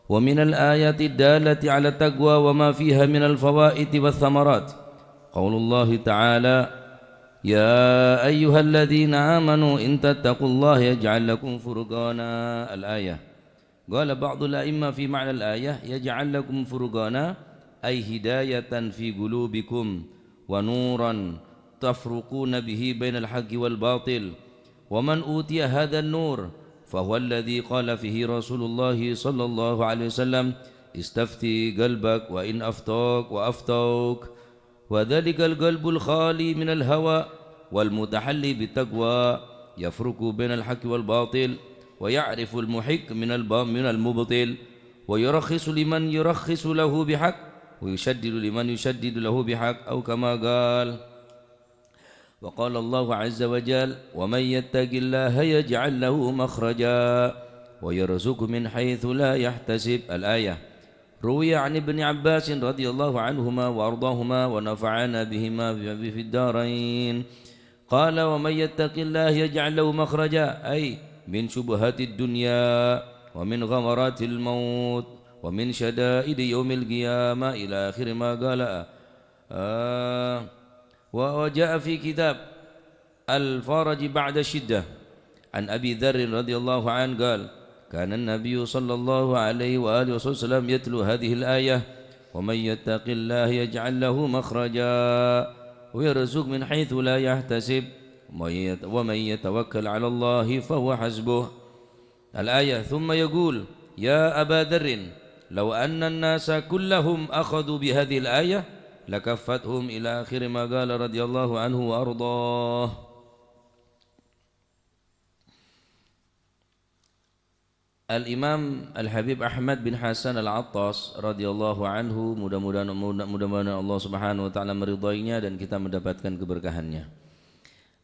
ومن الآيات الدالة على التقوى وما فيها من الفوائد والثمرات قول الله تعالى يا أيها الذين آمنوا إن تتقوا الله يجعل لكم فرقانا. الآية. قال بعض الأئمة في معنى الآية يجعل لكم فرقانا أي هداية في قلوبكم ونورا تفرقون به بين الحق والباطل. ومن أوتي هذا النور فهو الذي قال فيه رسول الله صلى الله عليه وسلم استفتي قلبك وإن أفتوك وأفتوك. وذلك القلب الخالي من الهوى والمتحلي بالتقوى يفرق بين الحق والباطل ويعرف المحق من المبطل ويرخص لمن يرخص له بحق ويشدد لمن يشدد له بحق أو كما قال. وقال الله عز وجل ومن يتق الله يجعل له مخرجا ويرزق من حيث لا يحتسب. الآية. روي عن ابن عباس رضي الله عنهما وأرضاهما ونفعنا بهما في الدارين قال ومن يتق الله يجعل له مخرجا أي من شبهات الدنيا ومن غمرات الموت ومن شدائد يوم القيامة إلى آخر ما قال. وجاء في كتاب الفرج بعد الشدة عن أبي ذر رضي الله عنه قال كان النبي صلى الله عليه وآله وسلم يتلو هذه الآية ومن يتق الله يجعل له مخرجا ويرزق من حيث لا يحتسب ومن يتوكل على الله فهو حسبه. الآية. ثم يقول يا أبا ذر لو أن الناس كلهم أخذوا بهذه الآية لكفتهم إلى آخر ما قال رضي الله عنه وأرضاه. Al-Imam Al-Habib Ahmad bin Hasan Al-Attas radhiyallahu anhu, mudah-mudahan Allah Subhanahu wa taala meridainya dan kita mendapatkan keberkahannya.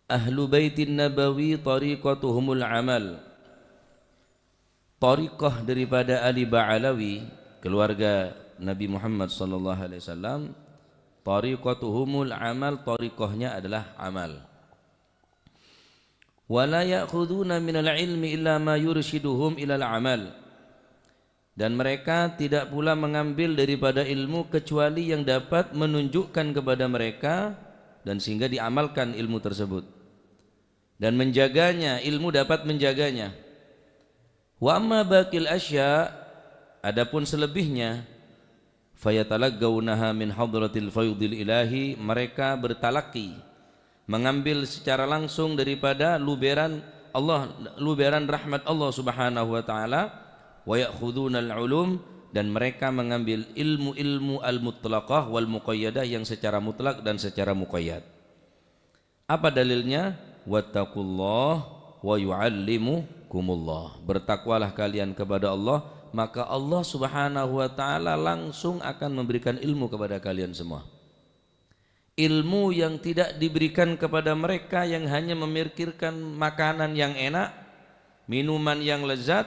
Ahlu Baitin Nabawi tariqatuhumul amal. Tariqah daripada Ali Ba'alawi, keluarga Nabi Muhammad sallallahu alaihi wasallam, tariqatuhumul amal, tariqahnya adalah amal. wa la ya'khuduna minal ilmi illa ma yurshiduhum ilal amal. Dan mereka tidak pula mengambil daripada ilmu kecuali yang dapat menunjukkan kepada mereka dan sehingga diamalkan ilmu tersebut. Dan menjaganya, ilmu dapat menjaganya. Wa amma baqil asya, adapun selebihnya, fayatalaqawnaha min hadratil faydil ilahi, mereka bertalaki, mengambil secara langsung daripada luberan Allah, luberan rahmat Allah Subhanahu wa taala, wa ya'khudunal ulum, dan mereka mengambil ilmu-ilmu al-mutlaqah wal muqayyadah, yang secara mutlak dan secara muqayyad. Apa dalilnya? Wattaqullah wa yu'allimukumullah. Bertakwalah kalian kepada Allah, maka Allah Subhanahu wa taala langsung akan memberikan ilmu kepada kalian semua. Ilmu yang tidak diberikan kepada mereka yang hanya memikirkan makanan yang enak, minuman yang lezat,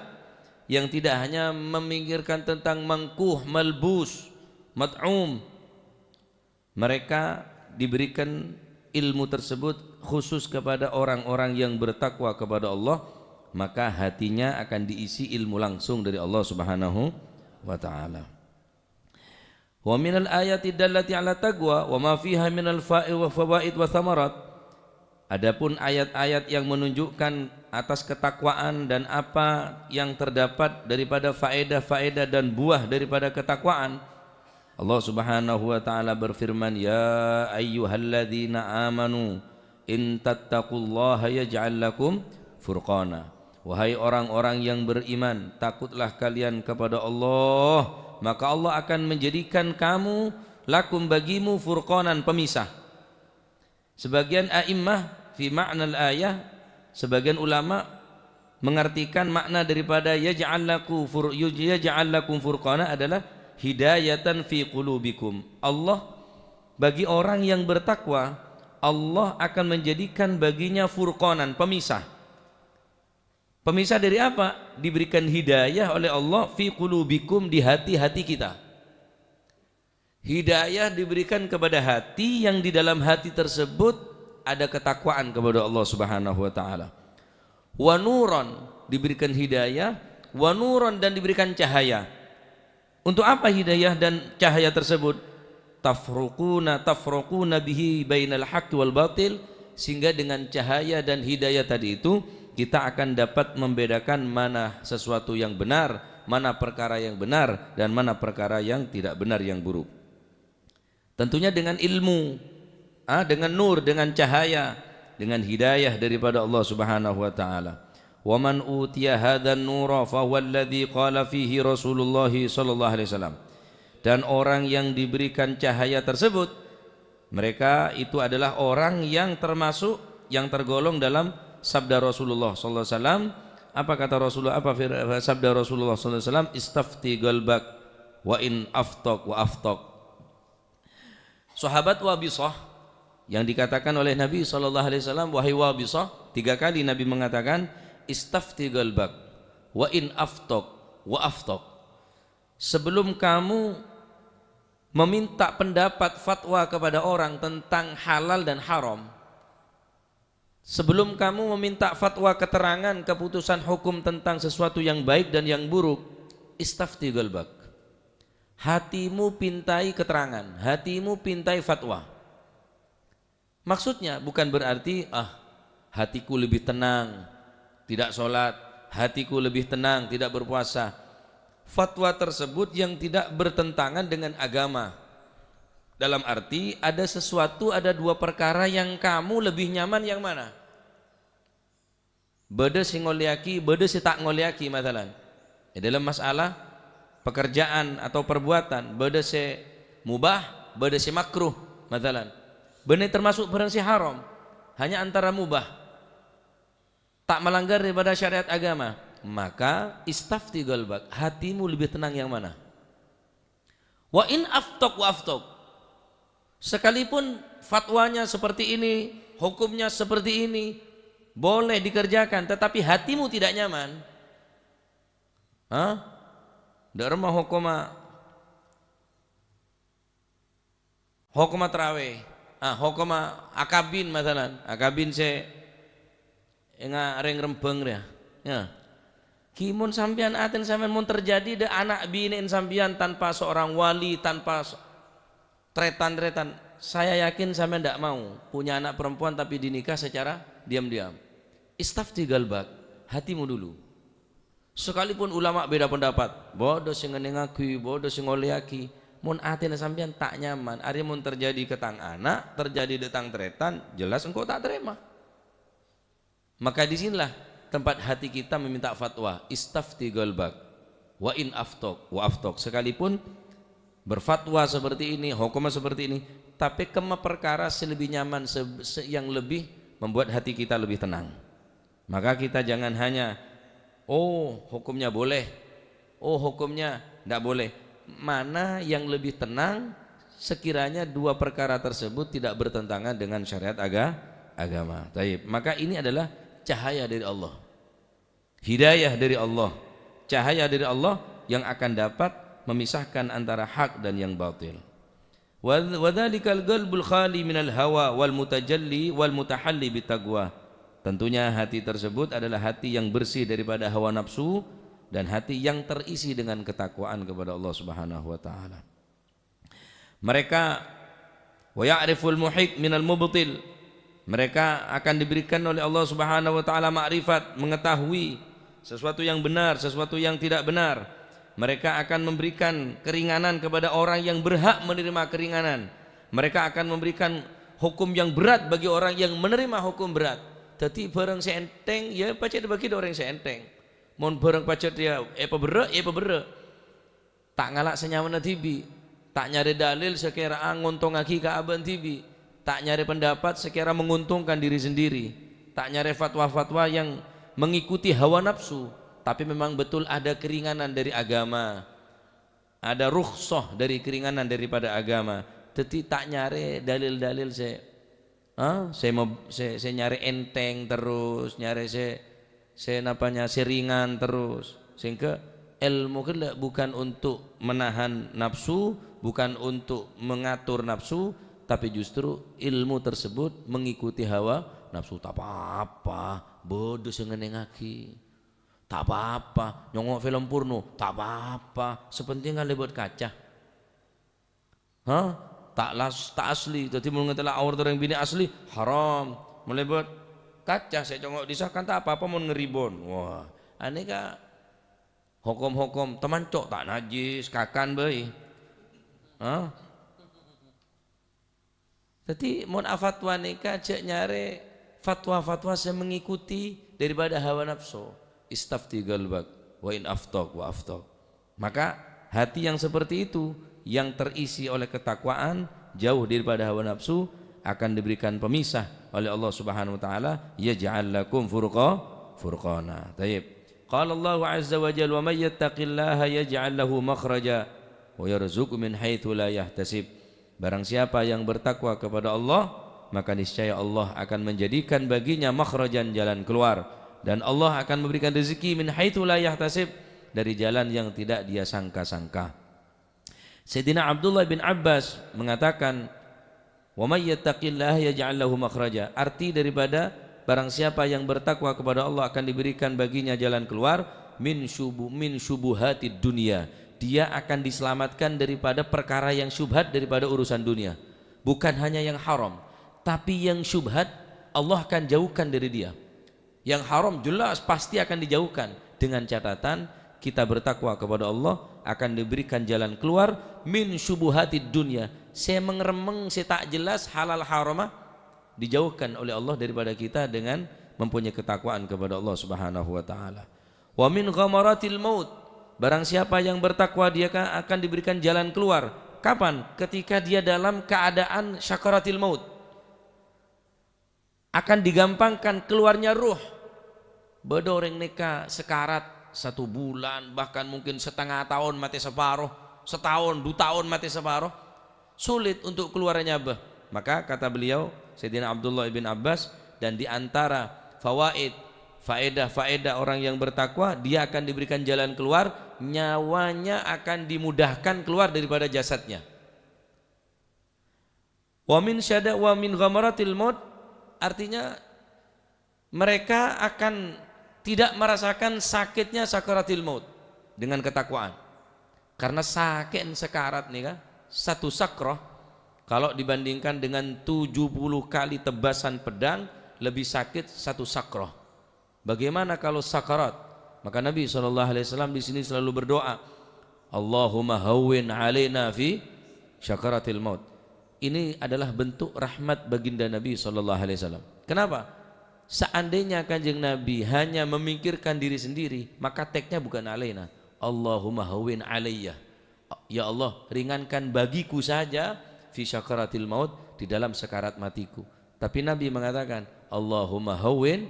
yang tidak hanya memikirkan tentang mangkuh, malbus, mat'um. Mereka diberikan ilmu tersebut khusus kepada orang-orang yang bertakwa kepada Allah, maka hatinya akan diisi ilmu langsung dari Allah Subhanahu wa taala. Wa minal ayati dallati ala taqwa wa ma fiha minal fawaid wa thamarat. Adapun ayat-ayat yang menunjukkan atas ketakwaan dan apa yang terdapat daripada faedah-faedah dan buah daripada ketakwaan, Allah Subhanahu wa taala berfirman, ya ayyuhalladzina amanu in tattaqullaha yaj'al lakum furqana. Wahai orang-orang yang beriman, takutlah kalian kepada Allah, maka Allah akan menjadikan kamu, lakum bagimu, furqanan, pemisah. Sebagian a'immah fi ma'nal ayah, sebagian ulama mengartikan makna daripada yaj'al lakum furqana adalah hidayatan fi qulubikum. Allah bagi orang yang bertakwa, Allah akan menjadikan baginya furqanan, pemisah. Pemisah dari apa? Diberikan hidayah oleh Allah fi qulubikum, di hati-hati kita. Hidayah diberikan kepada hati yang di dalam hati tersebut ada ketakwaan kepada Allah Subhanahu wa taala. Wa nuran, diberikan hidayah, wa nuran, dan diberikan cahaya. Untuk apa hidayah dan cahaya tersebut? Tafruquna bihi bainal haqqi wal batil, sehingga dengan cahaya dan hidayah tadi itu kita akan dapat membedakan mana sesuatu yang benar, mana perkara yang benar, dan mana perkara yang tidak benar, yang buruk. Tentunya dengan ilmu, dengan nur, dengan cahaya, dengan hidayah daripada Allah Subhanahu wa taala. Wa man utiya hadzan nura fa huwa alladhi qala fihi Rasulullah sallallahu alaihi wasallam. Dan orang yang diberikan cahaya tersebut, mereka itu adalah orang yang termasuk, yang tergolong dalam sabda Rasulullah sallallahu alaihi wasallam. Apa kata Rasulullah, apa sabda Rasulullah sallallahu alaihi wasallam? Istafti qalbak wa in aftak wa aftak. Sahabat Wabisah yang dikatakan oleh Nabi sallallahu alaihi wasallam, wahai Wabisah, 3 kali Nabi mengatakan istafti qalbak wa in aftak wa aftak. Sebelum kamu meminta pendapat fatwa kepada orang tentang halal dan haram, sebelum kamu meminta fatwa, keterangan, keputusan hukum tentang sesuatu yang baik dan yang buruk, istafti qalbak, hatimu pintai keterangan, hatimu pintai fatwa. Maksudnya bukan berarti hatiku lebih tenang tidak sholat, hatiku lebih tenang tidak berpuasa. Fatwa tersebut yang tidak bertentangan dengan agama, dalam arti ada sesuatu, ada 2 perkara yang kamu lebih nyaman yang mana? Beda si ngoliaki, beda si tak ngoliaki, matalan. Dalam masalah pekerjaan atau perbuatan, beda si mubah, beda si makruh, matalan. Benar termasuk barang si haram, hanya antara mubah, tak melanggar daripada syariat agama. Maka istafti qalbak, hatimu lebih tenang yang mana? Wa in aftok wa aftok, sekalipun fatwanya seperti ini, hukumnya seperti ini, boleh dikerjakan, tetapi hatimu tidak nyaman. Darma hukuma terawih, hukuma akabin, misalnya akabin reng rembeng ya. Kimun sampean aten sampean mun terjadi de anak biniin sampean tanpa seorang wali, tanpa tretan-tretan. Saya yakin sampean tidak mau punya anak perempuan tapi dinikah secara diam-diam. Istafti galbak, hatimu dulu. Sekalipun ulama beda pendapat, bodoh sing ngenengaki, bodoh sing ngoleaki, mun aten sampean tak nyaman, ari mun terjadi ketang anak, terjadi detang tretan, jelas engkau tak terima. Maka disinilah tempat hati kita meminta fatwa. Istafti galbak wa in aftok wa aftok. Sekalipun berfatwa seperti ini, hukumnya seperti ini, tapi kema perkara selebih nyaman, yang lebih membuat hati kita lebih tenang. Maka kita jangan hanya hukumnya boleh, hukumnya tidak boleh. Mana yang lebih tenang sekiranya dua perkara tersebut tidak bertentangan dengan syariat agama. Taib. Maka ini adalah cahaya dari Allah, hidayah dari Allah, cahaya dari Allah yang akan dapat memisahkan antara hak dan yang batil. Wa dzalikal qalbul khali minal hawa wal mutajalli wal mutahalli bitaqwa. Tentunya hati tersebut adalah hati yang bersih daripada hawa nafsu dan hati yang terisi dengan ketakwaan kepada Allah Subhanahu wa taala. Mereka wa ya'riful muhiq minal mubtil. Mereka akan diberikan oleh Allah Subhanahu wa taala ma'rifat, mengetahui sesuatu yang benar, sesuatu yang tidak benar. Mereka akan memberikan keringanan kepada orang yang berhak menerima keringanan. Mereka akan memberikan hukum yang berat bagi orang yang menerima hukum berat. Jadi barang seenteng ya pacet bagi orang seenteng. Mon barang pacet ya bere. Tak ngalak senyaman tibi. Tak nyari dalil sekira ngontong aki ka aban tibi. Tak nyari pendapat sekira menguntungkan diri sendiri. Tak nyari fatwa-fatwa yang mengikuti hawa nafsu, tapi memang betul ada keringanan dari agama, ada rukhsah dari keringanan daripada agama. Tetapi tak nyari dalil-dalil saya nyari enteng terus, nyari saya ringan terus. Sehingga ilmu bukan untuk menahan nafsu, bukan untuk mengatur nafsu, tapi justru ilmu tersebut mengikuti hawa nafsu. Tak apa-apa, bodoh sengenengaki. Tak apa-apa, nyongok film porno. Tak apa-apa, sepenting kan lebot kaca. Tak asli. Jadi mau ngetela awal orang bini asli haram. Melebot kaca saya congok disahkan tak apa-apa mau ngeribon. Wah, aneh kak. Hukum-hukum teman cok tak najis kakan bayi. Jadi mun fatwa nikah cek nyare fatwa-fatwa saya mengikuti daripada hawa nafsu. Istafti galbak wa in aftok wa aftok. Maka hati yang seperti itu yang terisi oleh ketakwaan jauh daripada hawa nafsu akan diberikan pemisah oleh Allah Subhanahu wa taala, yaj'al lakum furqana. Taib. Qala Allah azza wa jalla wa may yattaqillaha yaj'al lahu makhraja wa yarzuqhu min haitsu la yahtasib. Barang siapa yang bertakwa kepada Allah, maka niscaya Allah akan menjadikan baginya makhrajan, jalan keluar, dan Allah akan memberikan rezeki min haitsu la yahtasib, dari jalan yang tidak dia sangka-sangka. Sayyidina Abdullah bin Abbas mengatakan, wa may yattaqillaha yaj'al lahu makhraja. Arti daripada barang siapa yang bertakwa kepada Allah akan diberikan baginya jalan keluar min syubuhatid dunya. Dia akan diselamatkan daripada perkara yang syubhat, daripada urusan dunia. Bukan hanya yang haram, tapi yang syubhat Allah akan jauhkan dari dia. Yang haram jelas pasti akan dijauhkan. Dengan catatan kita bertakwa kepada Allah akan diberikan jalan keluar min syubuhatid dunya. Saya mengeremeng, saya tak jelas halal haramah dijauhkan oleh Allah daripada kita dengan mempunyai ketakwaan kepada Allah Subhanahu wa taala. Wa min ghamaratil maut. Barang siapa yang bertakwa dia akan diberikan jalan keluar. Kapan? Ketika dia dalam keadaan syakaratil maut. Akan digampangkan keluarnya ruh. Bedoreng nikah sekarat 1 bulan, bahkan mungkin setengah tahun mati separuh, setahun, 2 tahun mati separuh. Sulit untuk keluarnya bah. Maka kata beliau Sayyidina Abdullah bin Abbas, dan di antara faedah orang yang bertakwa, dia akan diberikan jalan keluar, nyawanya akan dimudahkan keluar daripada jasadnya. Wa min ghamaratil maut, artinya mereka akan tidak merasakan sakitnya sakaratil maut dengan ketakwaan. Karena sakit sekarat nih kan, satu sakroh kalau dibandingkan dengan 70 kali tebasan pedang lebih sakit satu sakroh. Bagaimana kalau sakarat? Maka Nabi SAW di sini selalu berdoa, Allahumma hawwin alaina fi syakaratil maut. Ini adalah bentuk rahmat baginda Nabi SAW. Kenapa? Seandainya kanjeng Nabi hanya memikirkan diri sendiri, maka teksnya bukan alaina. Allahumma hawwin alayya. Ya Allah, ringankan bagiku saja fi syakaratil maut, di dalam sekarat matiku. Tapi Nabi mengatakan Allahumma hawwin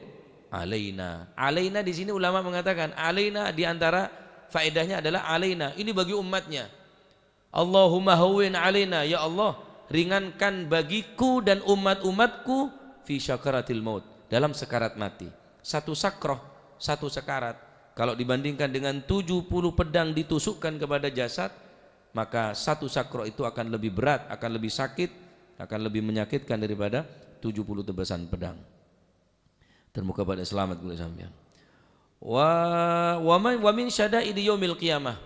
alaina. Alaina di sini ulama mengatakan alaina di antara faedahnya adalah alaina. Ini bagi umatnya. Allahumma hawwin alaina, ya Allah, ringankan bagiku dan umat-umatku fi syakaratil maut, dalam sekarat mati. Satu sakroh, satu sekarat, kalau dibandingkan dengan 70 pedang ditusukkan kepada jasad, maka satu sakroh itu akan lebih berat, akan lebih sakit, akan lebih menyakitkan daripada 70 tebasan pedang. Termuka pada selamat boleh sampean. Wa min syada'idi yaumil qiyamah,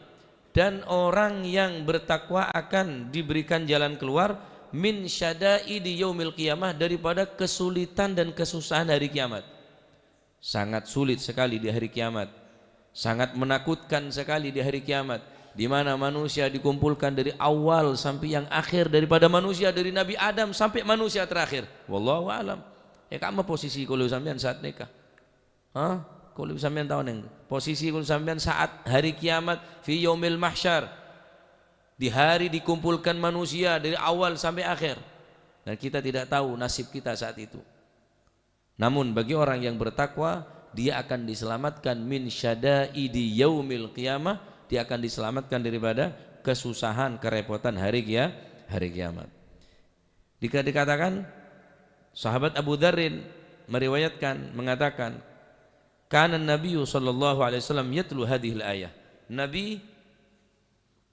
dan orang yang bertakwa akan diberikan jalan keluar min syada'idi yaumil qiyamah, daripada kesulitan dan kesusahan hari kiamat. Sangat sulit sekali di hari kiamat, sangat menakutkan sekali di hari kiamat, di mana manusia dikumpulkan dari awal sampai yang akhir, daripada manusia dari Nabi Adam sampai manusia terakhir. Wallahu alam. Kamu posisi kalau sampean saat nikah? Kalau sampean tahu neng, posisi kalau sampean saat hari kiamat, fi yaumil mahsyar, di hari dikumpulkan manusia dari awal sampai akhir, dan kita tidak tahu nasib kita saat itu. Namun bagi orang yang bertakwa, dia akan diselamatkan min syada'idi yaumil qiyamah, dia akan diselamatkan daripada kesusahan, kerepotan hari kiamat. Dikatakan sahabat Abu Dzarrin meriwayatkan mengatakan, kana Nabi sallallahu alaihi wasallam yatlu hadhil ayah. Nabi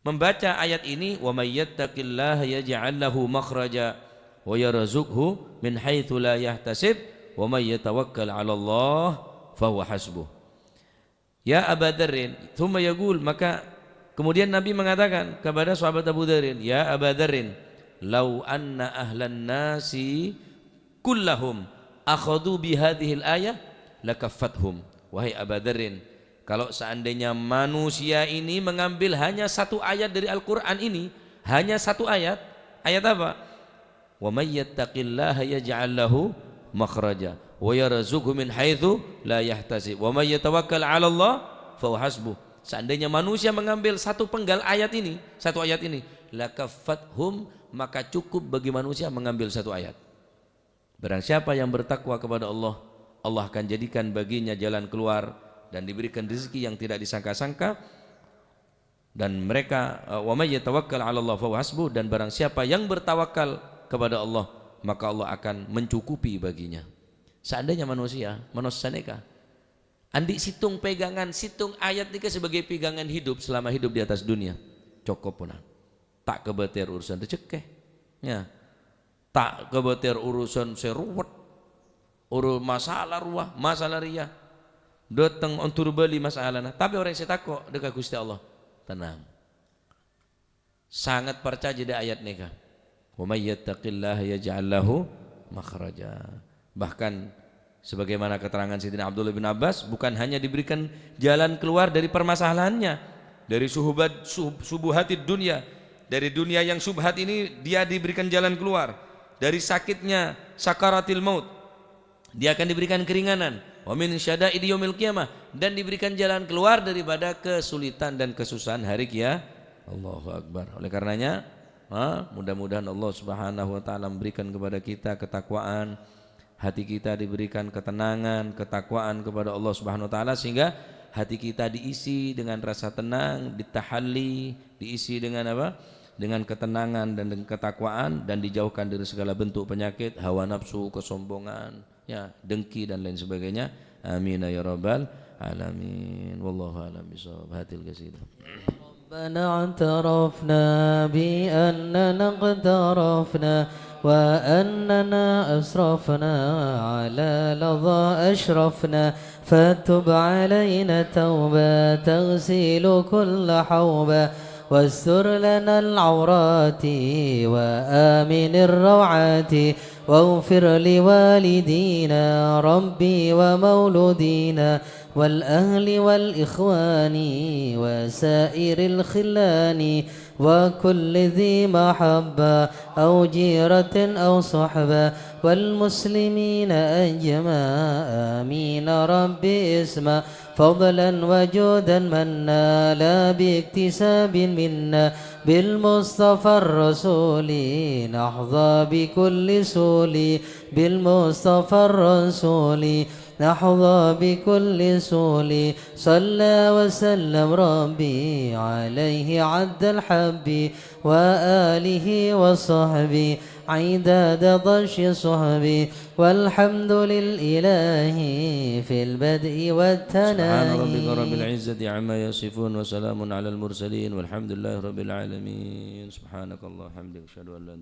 membaca ayat ini, wa may yattaqillaha yaj'al lahu makhraja wa yarzuqhu min haitsu la yahtasib wa may yatawakkal 'ala Allah fa huwa hasbuh. Ya Abu Dzarrin, thumma yaqul, maka kemudian Nabi mengatakan kepada sahabat Abu Dzarrin, ya Abu Dzarrin, law anna ahlan nasi kullahum akhadhu bi hadhil ayah lakaffathum. Wahai Abu Dzarrin, kalau seandainya manusia ini mengambil hanya satu ayat dari Al-Quran ini, hanya satu ayat apa? Wa may yattaqillaha yaj'al lahu makhraja wa yarzuqhu min haitsu la yahtasib wa may yatawakkal 'ala Allah fa huwa hasbuh. Seandainya manusia mengambil satu penggal ayat ini, satu ayat ini, lakaffathum, maka cukup bagi manusia mengambil satu ayat. Barang siapa yang bertakwa kepada Allah, Allah akan jadikan baginya jalan keluar dan diberikan rezeki yang tidak disangka-sangka. Dan mereka wa may yatawakkal 'ala Allah fa huwa hasbuh, dan barang siapa yang bertawakal kepada Allah, maka Allah akan mencukupi baginya. Seandainya manusia saneka andi situng pegangan, situng ayat ini sebagai pegangan hidup selama hidup di atas dunia, cukup puna. Tak kebetir urusan rezeki, ya. Tak kebetir urusan seruwet, masalah ruah, masalah ria, datang untuk beli masalahnya. Tapi orang yang takut dekat Gusti Allah, tenang, sangat percaya di ayat nikah. Wa may yattaqillaha yaj'al lahu makhraja. Bahkan sebagaimana keterangan Sayyidina Abdullah bin Abbas, bukan hanya diberikan jalan keluar dari permasalahannya, dari subuhatid dunia, dari dunia yang subhat ini dia diberikan jalan keluar, dari sakitnya sakaratil maut dia akan diberikan keringanan, wa min syada'idi yaumil qiyamah, dan diberikan jalan keluar daripada kesulitan dan kesusahan hari kiamat. Allahu Akbar. Oleh karenanya mudah-mudahan Allah Subhanahu wa taala memberikan kepada kita ketakwaan, hati kita diberikan ketenangan, ketakwaan kepada Allah Subhanahu wa taala, sehingga hati kita diisi dengan rasa tenang, ditahalli, diisi dengan apa? Dengan ketenangan dan dengan ketakwaan, dan dijauhkan dari segala bentuk penyakit, hawa nafsu, kesombongan, ya, dengki dan lain sebagainya. Amin ya rabbal alamin. Wallahu a'lam bishawab. Hatil qasidah. ربنا اعترفنا بأننا اقترفنا وأننا أسرفنا على لظى أشرفنا فتب علينا توبة تغسل كل حوبة واستر لنا العورات وآمن الروعات واغفر لوالدينا ربي ومولودينا والأهل والإخوان وسائر الخلان وكل ذي محبة أو جيرة أو صحبة والمسلمين أجمع آمين ربي اسمع فضلا وجودا منا لا باكتساب منا بالمصطفى الرسول نحظى بكل سول بالمصطفى الرسول نحظى بكل سول صلى وسلم ربي عليه عد الحب وآله وصحبه عداد ضش صحبي والحمد للإله في البدء والتناهي سبحان ربك رب العزة عما يصفون وسلام على المرسلين والحمد لله رب العالمين. سبحانك اللهم وبحمدك أشهد أن لا